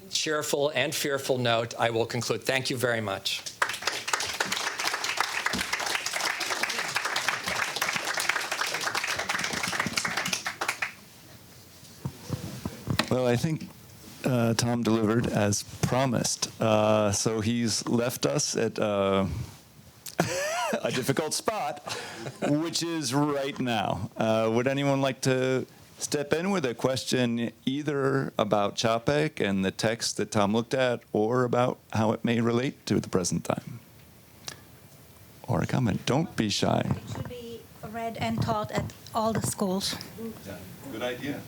Speaker 2: Cheerful and fearful note, I will conclude. Thank you very much.
Speaker 1: Well, I think Tom delivered as promised. So he's left us at a difficult spot, which is right now. Would anyone like to step in with a question either about Čapek and the text that Tom looked at, or about how it may relate to the present time? Or a comment. Don't be shy.
Speaker 3: It should be read and taught at all the schools.
Speaker 1: Yeah, good idea.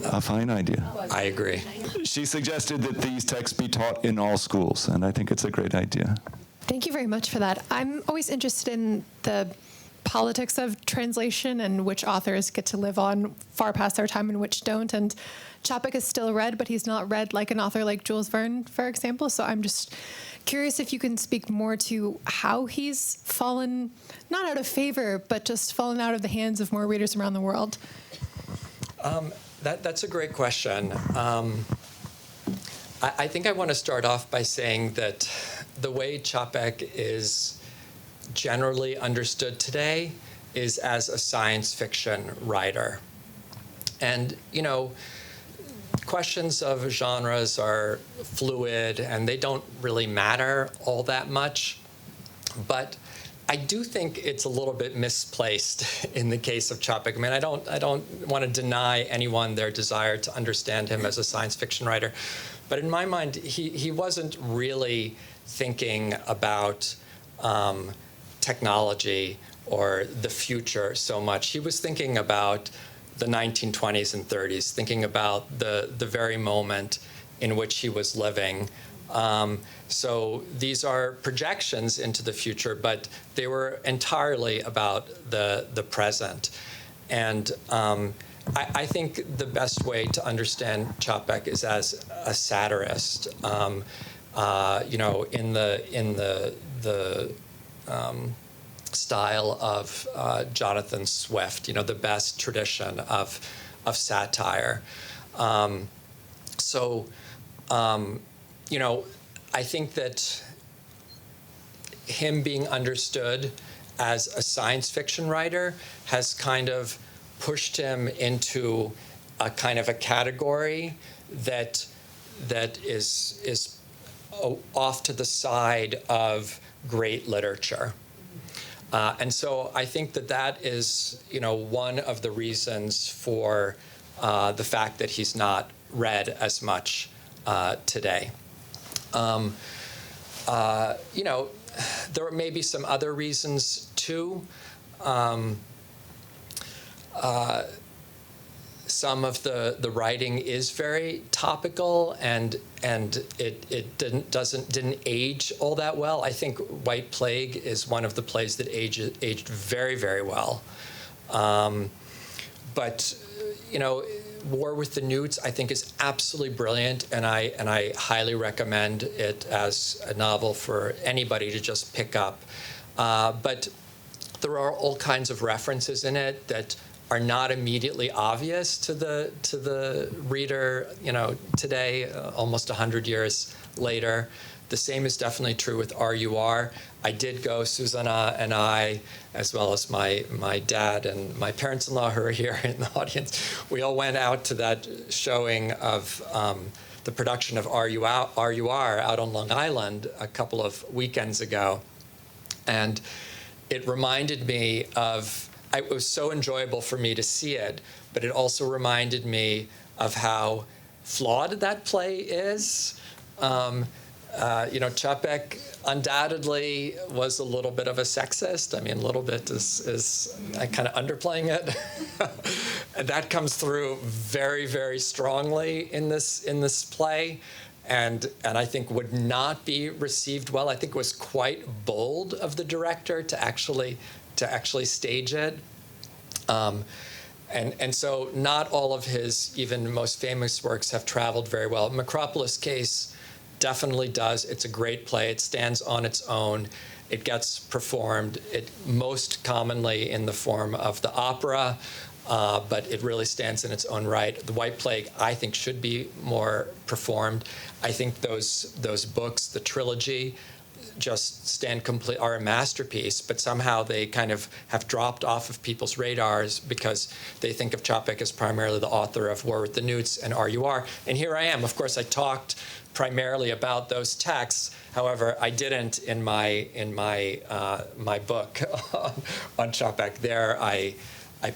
Speaker 1: A fine idea.
Speaker 2: I agree.
Speaker 1: She suggested that these texts be taught in all schools, and I think it's a great idea.
Speaker 4: Thank you very much for that. I'm always interested in the politics of translation and which authors get to live on far past their time and which don't. And Čapek is still read, but he's not read like an author like Jules Verne, for example. So I'm just curious if you can speak more to how he's fallen, not out of favor, but just fallen out of the hands of more readers around the world.
Speaker 2: That's a great question. I think I want to start off by saying that the way Čapek is generally understood today is as a science fiction writer. And, you know, questions of genres are fluid and they don't really matter all that much. But I do think it's a little bit misplaced in the case of Čapek. I mean, I don't want to deny anyone their desire to understand him as a science fiction writer. But in my mind, he wasn't really thinking about technology or the future so much. He was thinking about the 1920s and 30s, thinking about the very moment in which he was living. So these are projections into the future, but they were entirely about the present. And I think the best way to understand Čapek is as a satirist. You know, in the style of Jonathan Swift, you know, the best tradition of satire. You know, I think that him being understood as a science fiction writer has kind of pushed him into a kind of a category that is off to the side of great literature. And so I think that is, you know, one of the reasons for the fact that he's not read as much today. You know, there may be some other reasons too. Some of the writing is very topical, and it didn't age all that well. I think White Plague is one of the plays that aged very, very well. But you know, War with the Newts, I think, is absolutely brilliant, and I highly recommend it as a novel for anybody to just pick up. But there are all kinds of references in it that are not immediately obvious to the reader, you know, today, almost 100 years later. The same is definitely true with RUR. I did go, Susanna and I, as well as my dad and my parents-in-law who are here in the audience, we all went out to that showing of the production of RUR out on Long Island a couple of weekends ago. And it reminded me of, it was so enjoyable for me to see it, but it also reminded me of how flawed that play is. You know, Čapek undoubtedly was a little bit of a sexist. I mean, a little bit is kind of underplaying it. And that comes through very, very strongly in this play. and I think would not be received well. I think it was quite bold of the director to actually stage it. And so not all of his even most famous works have traveled very well. Macropolis Case definitely does. It's a great play. It stands on its own. It gets performed, most commonly in the form of the opera, but it really stands in its own right. The White Plague, I think, should be more performed. I think those books, the trilogy, just are a masterpiece, but somehow they kind of have dropped off of people's radars because they think of Čapek as primarily the author of War with the Newts and RUR. And here I am. Of course, I talked primarily about those texts. However, I didn't in my book on Čapek. There, I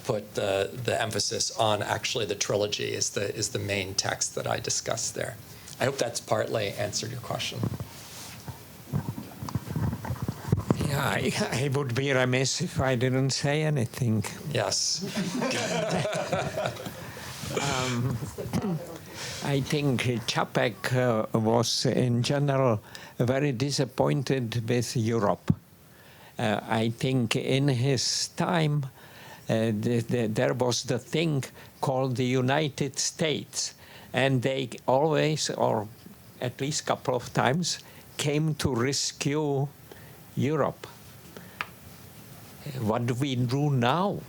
Speaker 2: put the emphasis on actually the trilogy is the main text that I discussed there. I hope that's partly answered your question.
Speaker 5: Yeah, I would be remiss if I didn't say anything.
Speaker 2: Yes.
Speaker 5: I think Čapek was in general very disappointed with Europe. I think in his time there was the thing called the United States, and they always, or at least a couple of times, came to rescue Europe. What do we do now?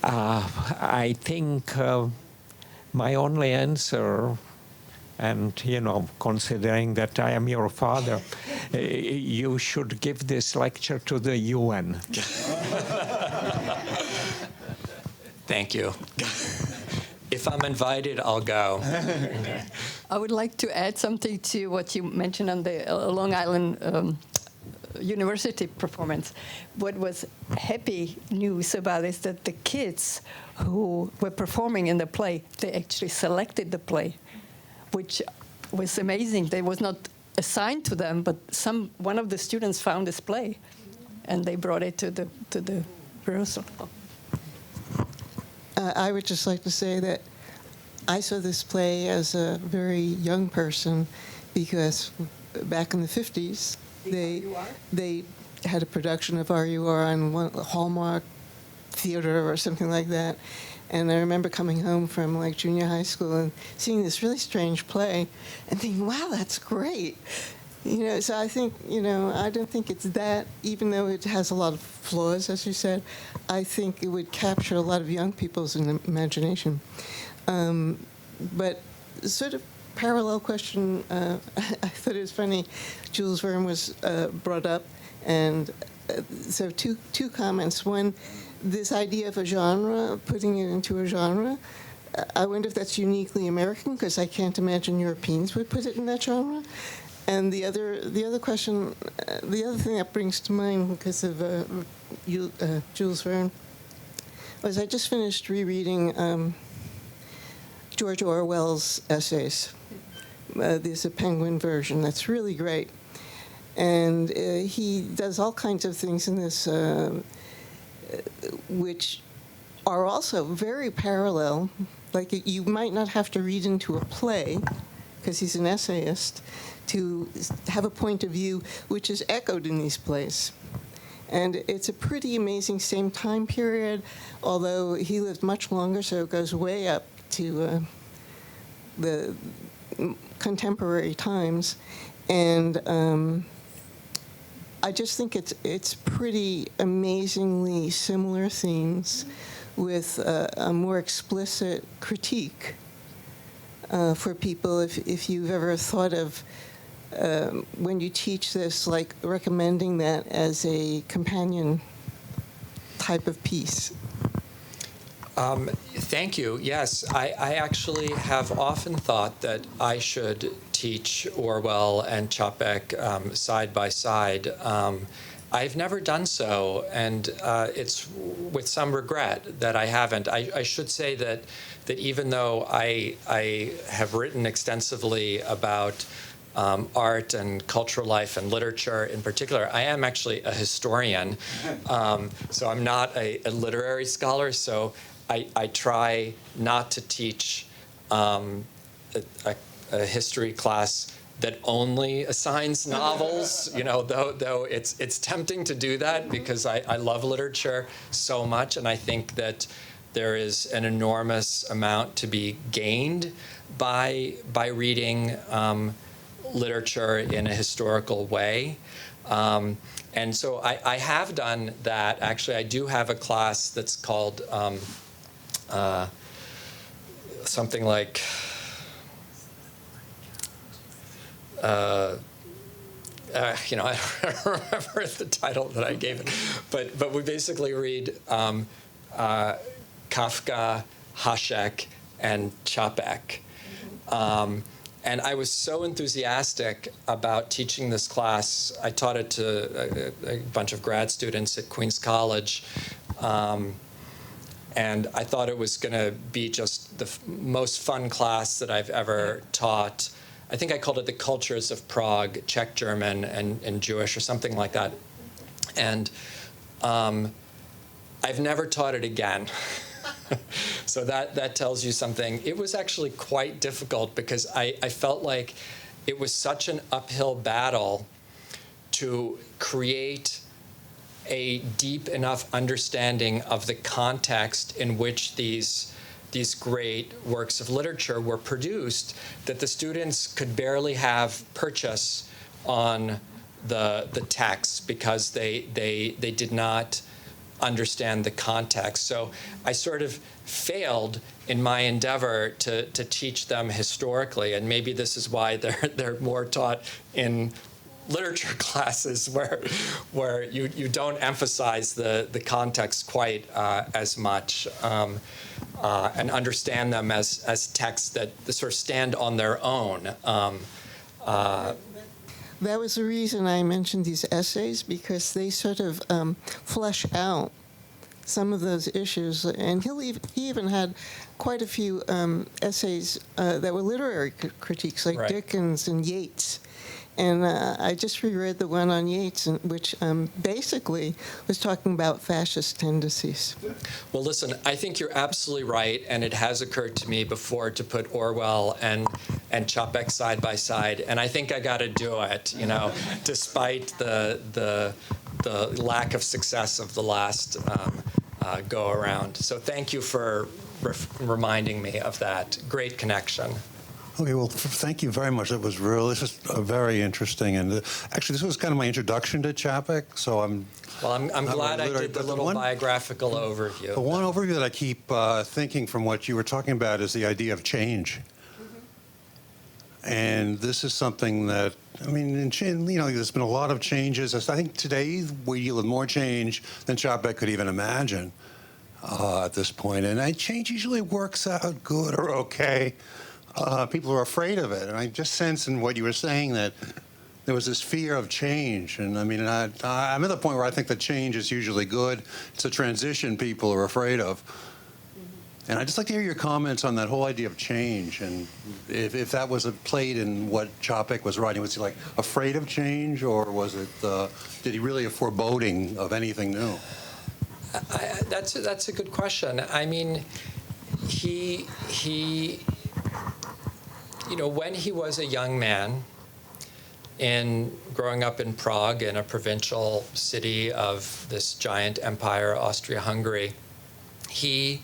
Speaker 5: I think my only answer, and considering that I am your father, you should give this lecture to the UN.
Speaker 2: Thank you. If I'm invited, I'll go.
Speaker 6: I would like to add something to what you mentioned on the Long Island University performance. What was happy news about is that the kids who were performing in the play, they actually selected the play, which was amazing. They was not assigned to them, but one of the students found this play, and they brought it to the rehearsal.
Speaker 7: I would just like to say that I saw this play as a very young person because back in the 50s, they had a production of RUR on Hallmark Theater or something like that. And I remember coming home from like junior high school and seeing this really strange play and thinking, wow, that's great. So I think, I don't think it's that, even though it has a lot of flaws, as you said, I think it would capture a lot of young people's imagination. But sort of parallel question, I thought it was funny, Jules Verne was brought up, and so two comments. One, this idea of a genre, putting it into a genre, I wonder if that's uniquely American, because I can't imagine Europeans would put it in that genre. And the other question, the other thing that brings to mind because of Jules Verne, was I just finished rereading George Orwell's essays. There's a Penguin version that's really great. And he does all kinds of things in this which are also very parallel. Like you might not have to read into a play, because he's an essayist, to have a point of view which is echoed in these plays. And it's a pretty amazing same time period, although he lived much longer, so it goes way up to the contemporary times. And I just think it's pretty amazingly similar themes with a more explicit critique for people. If you've ever thought of when you teach this, like recommending that as a companion type of piece.
Speaker 2: Thank you. Yes, I actually have often thought that I should teach Orwell and Čapek side by side. I've never done so, and it's with some regret that I haven't. I should say that even though I have written extensively about art and cultural life and literature in particular, I am actually a historian. So I'm not a literary scholar, so I try not to teach a a history class that only assigns novels, though it's tempting to do that because I love literature so much, and I think that there is an enormous amount to be gained by reading literature in a historical way. And so I have done that. Actually, I do have a class that's called something like I don't remember the title that I gave it, but we basically read Kafka, Hašek, and Čapek. And I was so enthusiastic about teaching this class. I taught it to a bunch of grad students at Queens College. And I thought it was going to be just the most fun class that I've ever taught. I think I called it The Cultures of Prague, Czech, German, and Jewish, or something like that. And I've never taught it again. So that tells you something. It was actually quite difficult because I felt like it was such an uphill battle to create a deep enough understanding of the context in which these great works of literature were produced that the students could barely have purchase on the text because they did not understand the context. So I sort of failed in my endeavor to teach them historically, and maybe this is why they're more taught in literature classes where you don't emphasize the context quite as much and understand them as texts that sort of stand on their own.
Speaker 7: That was the reason I mentioned these essays, because they sort of flesh out some of those issues. And he even had quite a few essays that were literary critiques, like
Speaker 2: Right.
Speaker 7: Dickens and Yeats. And I just reread the one on Yeats, which basically was talking about fascist tendencies.
Speaker 2: Well, listen, I think you're absolutely right, and it has occurred to me before to put Orwell and Čapek side by side, and I think I got to do it, despite the lack of success of the last go around. So thank you for reminding me of that. Great connection.
Speaker 8: Okay, well, thank you very much. This is very interesting, and actually, this was kind of my introduction to Čapek. So I'm
Speaker 2: glad I did the little biographical overview.
Speaker 8: The one overview that I keep thinking from what you were talking about is the idea of change, and this is something that there's been a lot of changes. I think today we deal with more change than Čapek could even imagine at this point, and that change usually works out good or okay. People are afraid of it, and I just sense in what you were saying that there was this fear of change. And I'm at the point where I think that change is usually good. It's a transition people are afraid of. And I'd just like to hear your comments on that whole idea of change, and if that was played in what Čapek was writing. Was he like afraid of change, or was it? Did he really have foreboding of anything new?
Speaker 2: That's a good question. I mean, he. When he was a young man, growing up in Prague, in a provincial city of this giant empire, Austria-Hungary, he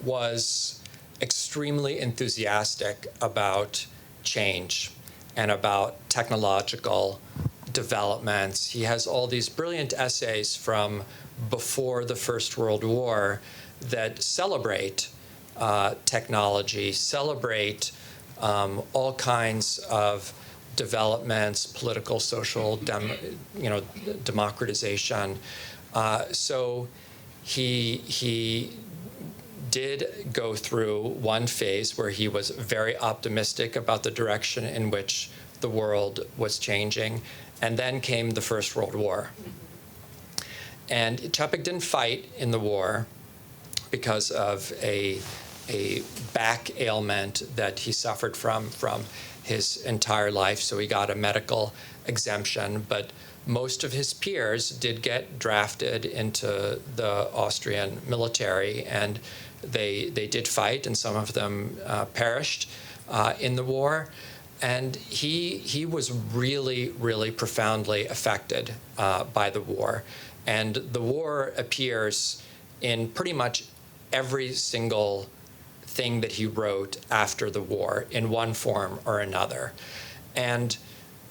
Speaker 2: was extremely enthusiastic about change and about technological developments. He has all these brilliant essays from before the First World War that celebrate technology, celebrate all kinds of developments, political, social, democratization. So he did go through one phase where he was very optimistic about the direction in which the world was changing, and then came the First World War. And Čapek didn't fight in the war because of a back ailment that he suffered from his entire life, so he got a medical exemption. But most of his peers did get drafted into the Austrian military, and they did fight, and some of them perished in the war. And he was really, really profoundly affected by the war. And the war appears in pretty much every single thing that he wrote after the war in one form or another. And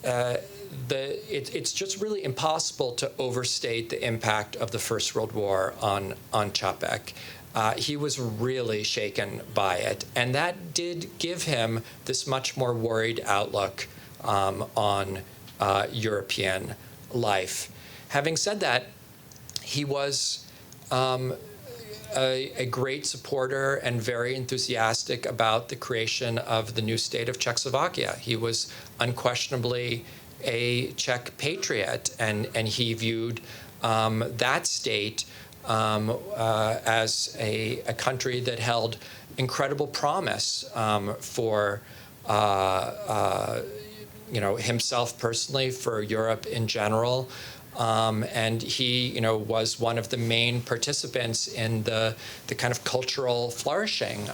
Speaker 2: it's just really impossible to overstate the impact of the First World War on Čapek. He was really shaken by it, and that did give him this much more worried outlook on European life. Having said that, he was a great supporter and very enthusiastic about the creation of the new state of Czechoslovakia. He was unquestionably a Czech patriot, and he viewed that state as a country that held incredible promise for himself personally, for Europe in general. And he, was one of the main participants in the kind of cultural flourishing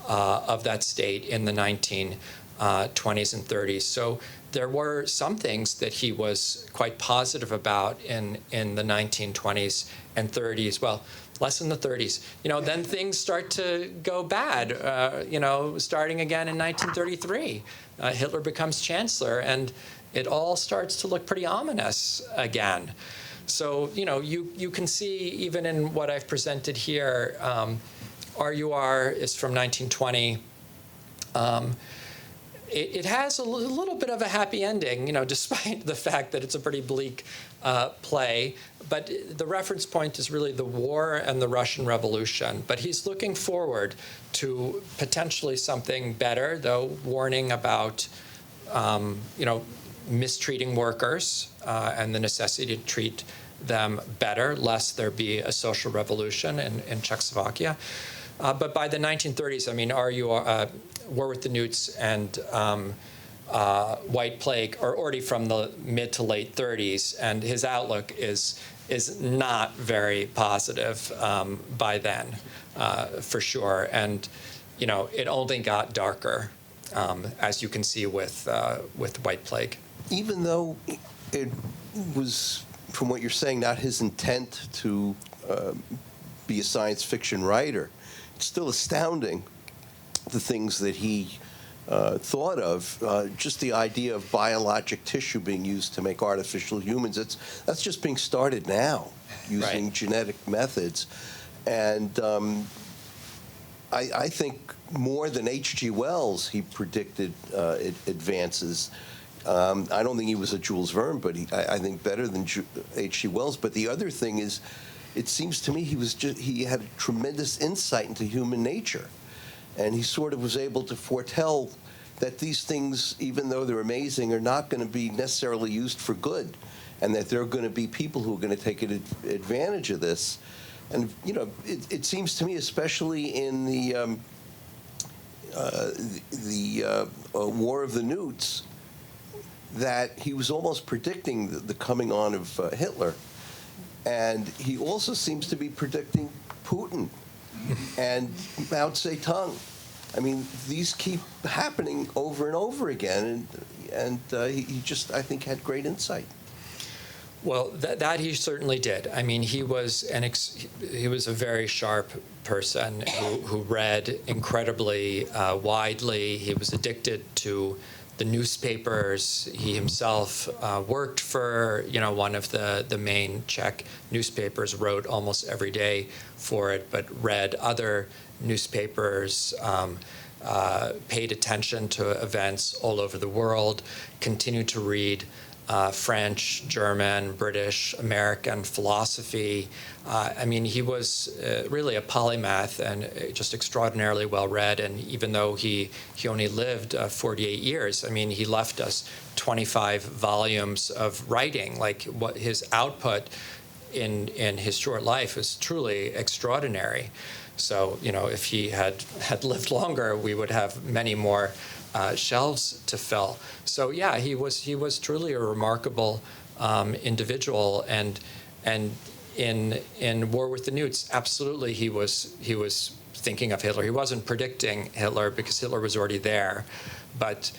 Speaker 2: of that state in the 1920s and 30s. So there were some things that he was quite positive about in the 1920s and 30s. Well, less in the 30s. Then things start to go bad. Starting again in 1933, Hitler becomes chancellor, and it all starts to look pretty ominous again. So, you can see even in what I've presented here, RUR is from 1920. It has a little bit of a happy ending, despite the fact that it's a pretty bleak play. But the reference point is really the war and the Russian Revolution. But he's looking forward to potentially something better, though warning about, mistreating workers and the necessity to treat them better, lest there be a social revolution in Czechoslovakia. But by the 1930s, RUR, War with the Newts and White Plague are already from the mid to late 30s, and his outlook is not very positive by then, for sure. And it only got darker, as you can see with White Plague.
Speaker 9: Even though it was, from what you're saying, not his intent to be a science fiction writer, it's still astounding the things that he thought of. Just the idea of biologic tissue being used to make artificial humans, that's just being started now, using
Speaker 2: Right.
Speaker 9: genetic methods. And I think more than H.G. Wells, he predicted advances. I don't think he was a Jules Verne, but I think better than H.G. Wells. But the other thing is, it seems to me he had a tremendous insight into human nature. And he sort of was able to foretell that these things, even though they're amazing, are not going to be necessarily used for good, and that there are going to be people who are going to take advantage of this. And it seems to me, especially in the War of the Newts, that he was almost predicting the coming on of Hitler, and he also seems to be predicting Putin and Mao Zedong. These keep happening over and over again, and he just, I think, had great insight.
Speaker 2: Well, that he certainly did. He was a very sharp person who read incredibly widely. He was addicted to the newspapers. He himself worked for one of the main Czech newspapers, wrote almost every day for it, but read other newspapers, paid attention to events all over the world, continued to read French, German, British, American philosophy. He was really a polymath and just extraordinarily well-read. And even though he only lived 48 years, he left us 25 volumes of writing. Like, what his output in his short life is truly extraordinary. So, if he had lived longer, we would have many more shelves to fill. So yeah, he was truly a remarkable individual, and in War with the Newts, absolutely he was thinking of Hitler. He wasn't predicting Hitler because Hitler was already there, but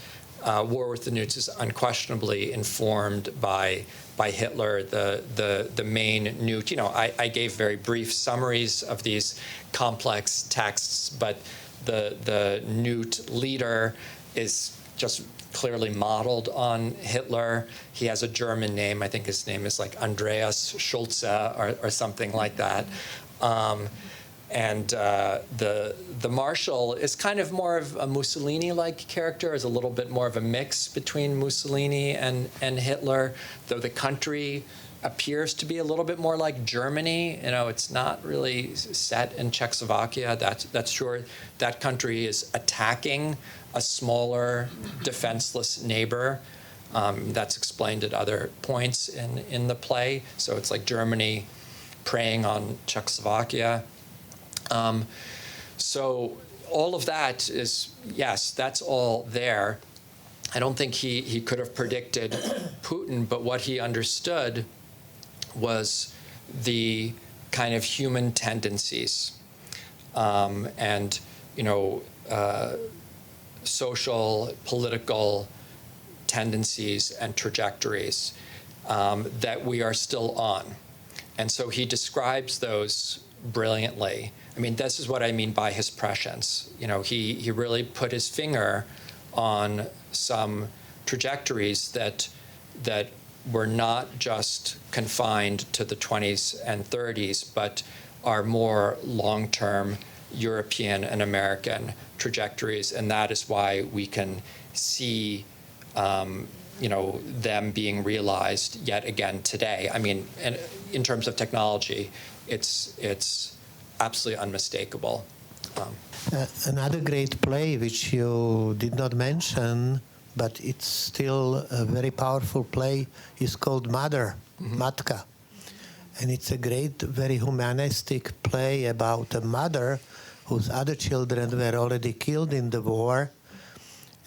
Speaker 2: war with the Newts is unquestionably informed by Hitler, the main Newt. I gave very brief summaries of these complex texts, but the Newt leader is just clearly modeled on Hitler. He has a German name. I think his name is like Andreas Schulze or something like that. And the Marshal is kind of more of a Mussolini-like character, is a little bit more of a mix between Mussolini and Hitler, though the country appears to be a little bit more like Germany. It's not really set in Czechoslovakia. That's sure. That country is attacking a smaller, defenseless neighbor. That's explained at other points in the play. So it's like Germany preying on Czechoslovakia. So all of that is, yes, that's all there. I don't think he could have predicted Putin, but what he understood was the kind of human tendencies and, social, political tendencies and trajectories that we are still on. And so he describes those brilliantly. I mean, this is what I mean by his prescience. He really put his finger on some trajectories that were not just confined to the 20s and 30s, but are more long-term European and American trajectories, and that is why we can see them being realized yet again today. I mean, and in terms of technology, it's absolutely unmistakable.
Speaker 10: Another great play which you did not mention, but it's still a very powerful play, is called Mother, Matka. And it's a great, very humanistic play about a mother whose other children were already killed in the war,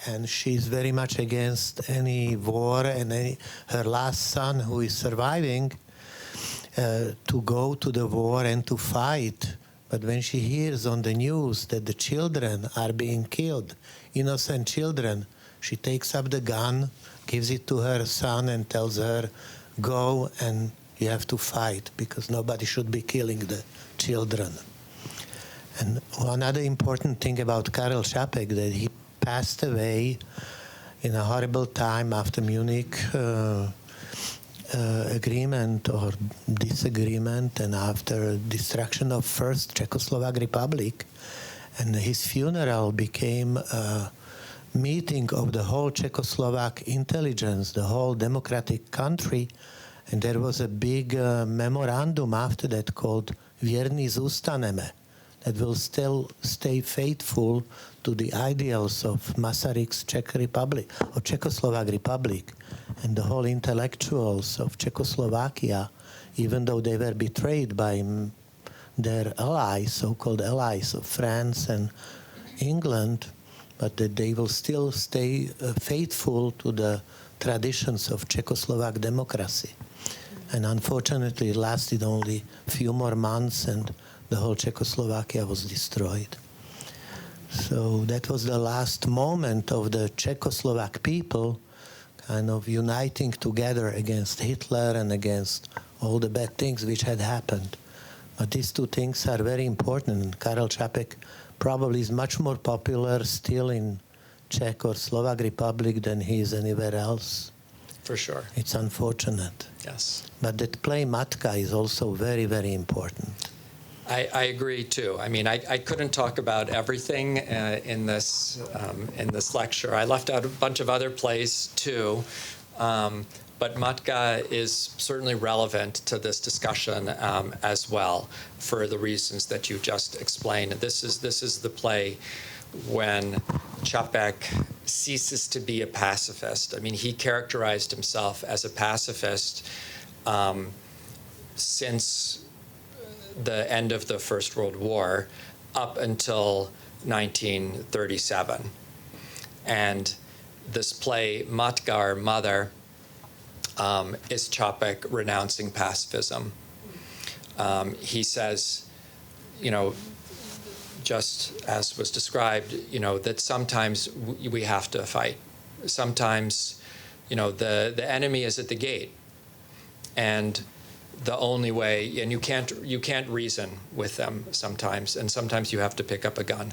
Speaker 10: and she's very much against any war, and her last son, who is surviving, to go to the war and to fight. But when she hears on the news that the children are being killed, innocent children, she takes up the gun, gives it to her son, and tells her, go and you have to fight, because nobody should be killing the children. And one other important thing about Karel Čapek, that he passed away in a horrible time after Munich agreement or disagreement, and after destruction of First Czechoslovak Republic. And his funeral became a meeting of the whole Czechoslovak intelligence, the whole democratic country. And there was a big memorandum after that called Věrní zůstaneme, that will still stay faithful to the ideals of Masaryk's Czech Republic, or Czechoslovak Republic, and the whole intellectuals of Czechoslovakia, even though they were betrayed by their allies, so-called allies of France and England, but that they will still stay faithful to the traditions of Czechoslovak democracy. And unfortunately, it lasted only a few more months, and the whole Czechoslovakia was destroyed. So that was the last moment of the Czechoslovak people kind of uniting together against Hitler and against all the bad things which had happened. But these two things are very important. Karel Čapek probably is much more popular still in Czech or Slovak Republic than he is anywhere else.
Speaker 2: For sure.
Speaker 10: It's unfortunate.
Speaker 2: Yes.
Speaker 10: But that play Matka is also very, very important.
Speaker 2: I agree too. I mean, I couldn't talk about everything in this lecture. I left out a bunch of other plays too, but Matka is certainly relevant to this discussion as well, for the reasons that you just explained. This is the play when Čapek ceases to be a pacifist. I mean, he characterized himself as a pacifist since the end of the First World War up until 1937. And this play, Matka, or Mother, is Čapek renouncing pacifism. He says, just as was described, that sometimes we have to fight sometimes, the enemy is at the gate, and the only way, and you can't reason with them sometimes, and sometimes you have to pick up a gun.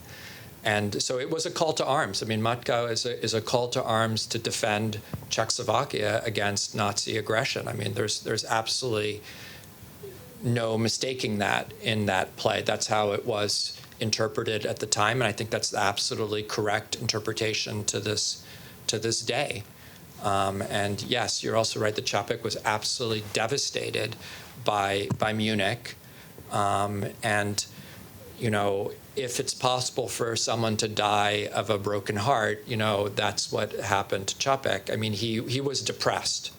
Speaker 2: And so it was a call to arms. I mean, Matka is a call to arms to defend Czechoslovakia against Nazi aggression. I mean, there's absolutely no mistaking that in that play. That's how it was interpreted at the time, and I think that's the absolutely correct interpretation to this day. And yes, you're also right that Čapek was absolutely devastated by Munich. And, if it's possible for someone to die of a broken heart, that's what happened to Čapek. I mean, he was depressed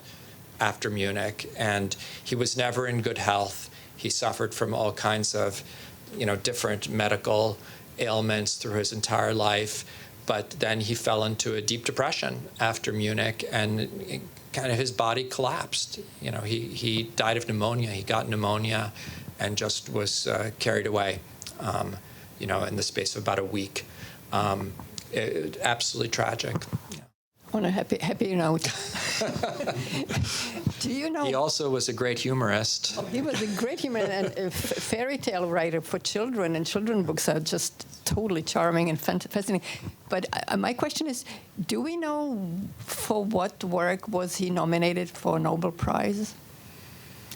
Speaker 2: after Munich, and he was never in good health. He suffered from all kinds of, different medical ailments through his entire life. But then he fell into a deep depression after Munich, and kind of his body collapsed. He died of pneumonia. He got pneumonia and just was carried away, in the space of about a week. Absolutely tragic. Yeah.
Speaker 6: On a happy note. Do you know?
Speaker 2: He also was a great humorist.
Speaker 6: He was a great humorist and a fairy tale writer for children, and children's books are just totally charming and fascinating. But my question is, do we know for what work was he nominated for a Nobel Prize?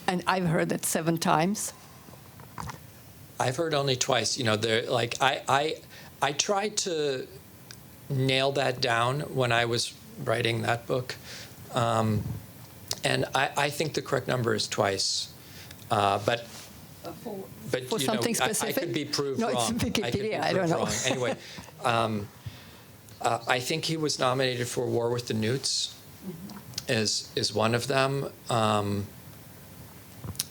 Speaker 6: And I've heard that 7 times.
Speaker 2: I've heard only twice. I tried to nail that down when I was writing that book. And I think the correct number is twice. But
Speaker 6: for something specific?
Speaker 2: I could be proved wrong.
Speaker 6: No, it's Wikipedia. I don't know.
Speaker 2: Wrong. Anyway, I think he was nominated for War with the Newts, is one of them.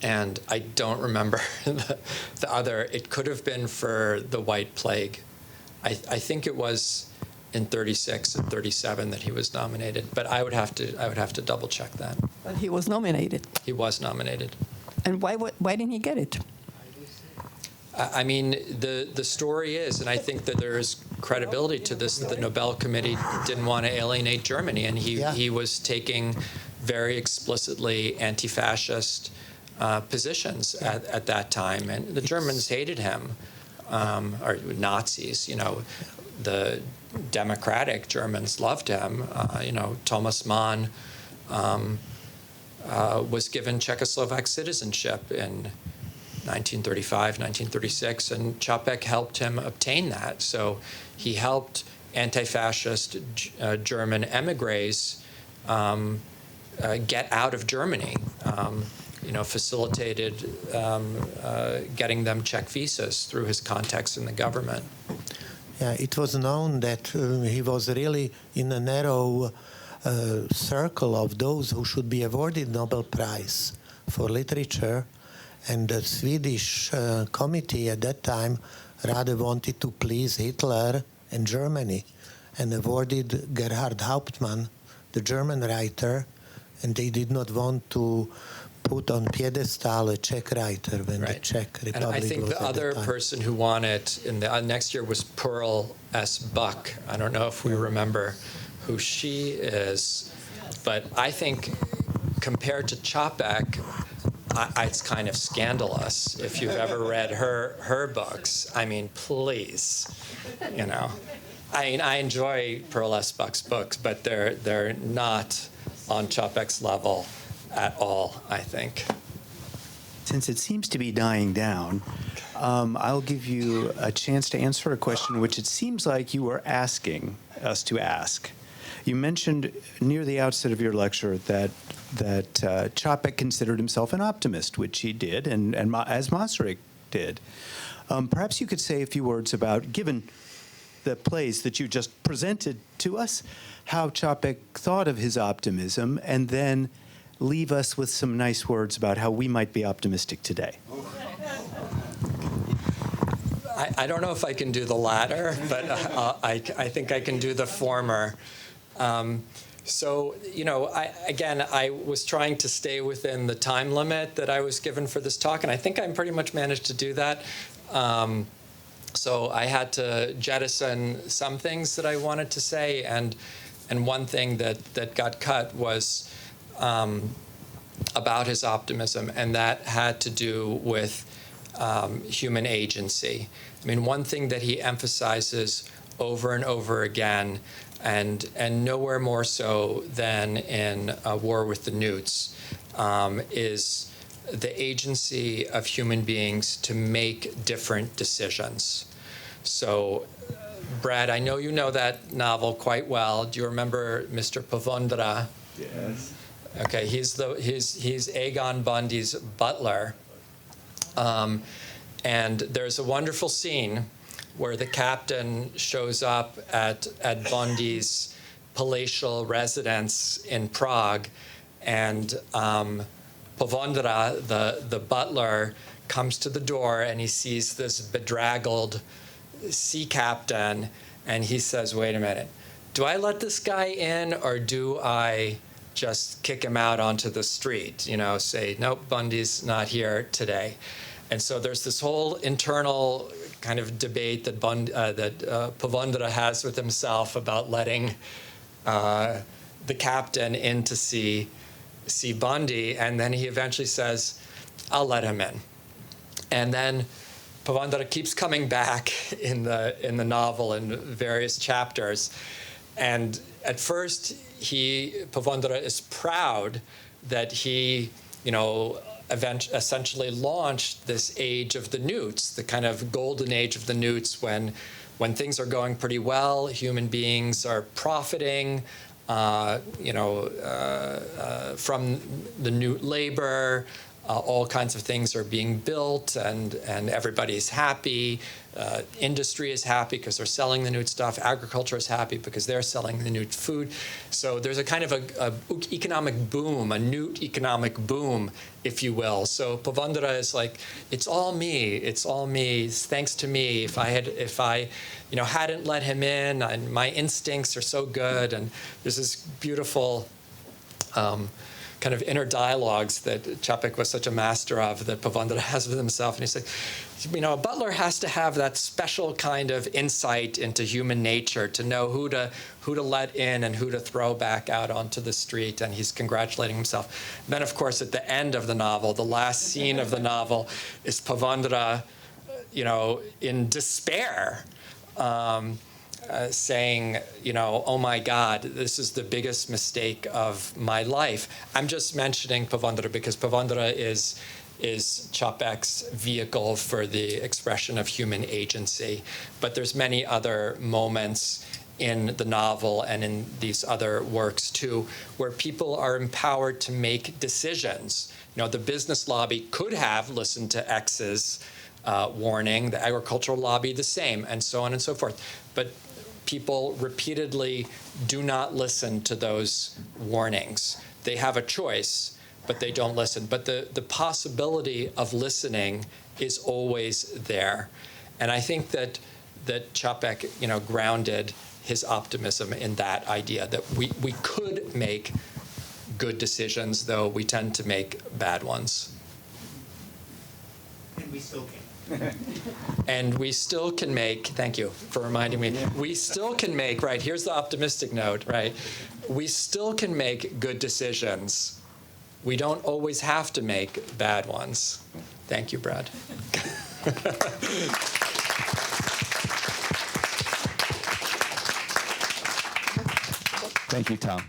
Speaker 2: And I don't remember the other. It could have been for the White Plague. I think it was in 36 and 37 that he was nominated, but I would have to double check that.
Speaker 6: But he was nominated.
Speaker 2: He was nominated.
Speaker 6: And why didn't he get it?
Speaker 2: I mean, the story is, and I think that there is credibility to this, that the Nobel Committee didn't want to alienate Germany, and he was taking very explicitly anti-fascist positions at that time, and the Germans hated him, or Nazis. The democratic Germans loved him. Thomas Mann was given Czechoslovak citizenship in 1935, 1936, and Čapek helped him obtain that. So he helped anti-fascist German emigres get out of Germany. Facilitated getting them Czech visas through his contacts in the government.
Speaker 10: Yeah, it was known that he was really in a narrow circle of those who should be awarded Nobel Prize for literature, and the Swedish committee at that time rather wanted to please Hitler and Germany, and awarded Gerhard Hauptmann, the German writer, and they did not want to put on pedestal a Czech writer when the Czech Republic
Speaker 2: and I think
Speaker 10: was
Speaker 2: the other person who won it in the next year was Pearl S. Buck. I don't know if we remember who she is, but I think compared to Čapek, it's kind of scandalous if you've ever read her books. I mean, please, I enjoy Pearl S. Buck's books, but they're not on Čapek's level at all, I think.
Speaker 11: Since it seems to be dying down, I'll give you a chance to answer a question which it seems like you were asking us to ask. You mentioned near the outset of your lecture that Čapek considered himself an optimist, which he did, and as Masaryk did. Perhaps you could say a few words about, given the plays that you just presented to us, how Čapek thought of his optimism, and then leave us with some nice words about how we might be optimistic today.
Speaker 2: I don't know if I can do the latter, but I think I can do the former. I was trying to stay within the time limit that I was given for this talk, and I think I pretty much managed to do that. So I had to jettison some things that I wanted to say, and And one thing that got cut was about his optimism, and that had to do with human agency. I mean, one thing that he emphasizes over and over again, and nowhere more so than in War with the Newts, is the agency of human beings to make different decisions. So, Brad, I know you know that novel quite well. Do you remember Mr. Pavondra?
Speaker 1: Yes.
Speaker 2: Okay, he's Aegon Bundy's butler. And there's a wonderful scene where the captain shows up at Bundy's palatial residence in Prague, and Pavondra, the butler, comes to the door and he sees this bedraggled sea captain, and he says, wait a minute, do I let this guy in, or do I just kick him out onto the street, you know, say, nope, Bundy's not here today? And so there's this whole internal kind of debate that Pavondra has with himself about letting the captain in to see Bundy, and then he eventually says, I'll let him in. And then Pavondra keeps coming back in the novel in various chapters, and at first Pavondra is proud that he, you know, essentially launched this age of the newts, the kind of golden age of the newts, when things are going pretty well, human beings are profiting, from the newt labor. All kinds of things are being built, and everybody's happy. Industry is happy because they're selling the newt stuff. Agriculture is happy because they're selling the newt food. So there's a kind of a economic boom, a newt economic boom, if you will. So Pavondra is like, it's all me. It's all me. It's thanks to me. If I hadn't let him in, and my instincts are so good. And there's this beautiful kind of inner dialogues that Čapek was such a master of, that Pavondra has with himself. And he said, a butler has to have that special kind of insight into human nature to know who to let in and who to throw back out onto the street. And he's congratulating himself. Then, of course, at the end of the novel, the last scene of the novel is Pavondra, in despair, saying, oh my God, this is the biggest mistake of my life. I'm just mentioning Pavondra because Pavondra is Čapek's vehicle for the expression of human agency. But there's many other moments in the novel and in these other works too, where people are empowered to make decisions. The business lobby could have listened to X's warning, the agricultural lobby the same, and so on and so forth. But people repeatedly do not listen to those warnings. They have a choice, but they don't listen. But the possibility of listening is always there. And I think that Čapek, grounded his optimism in that idea that we could make good decisions, though we tend to make bad ones.
Speaker 11: And we still can.
Speaker 2: And we still can make, thank you for reminding me, we still can make, right, here's the optimistic note, right? We still can make good decisions. We don't always have to make bad ones. Thank you, Brad.
Speaker 1: Thank you, Tom.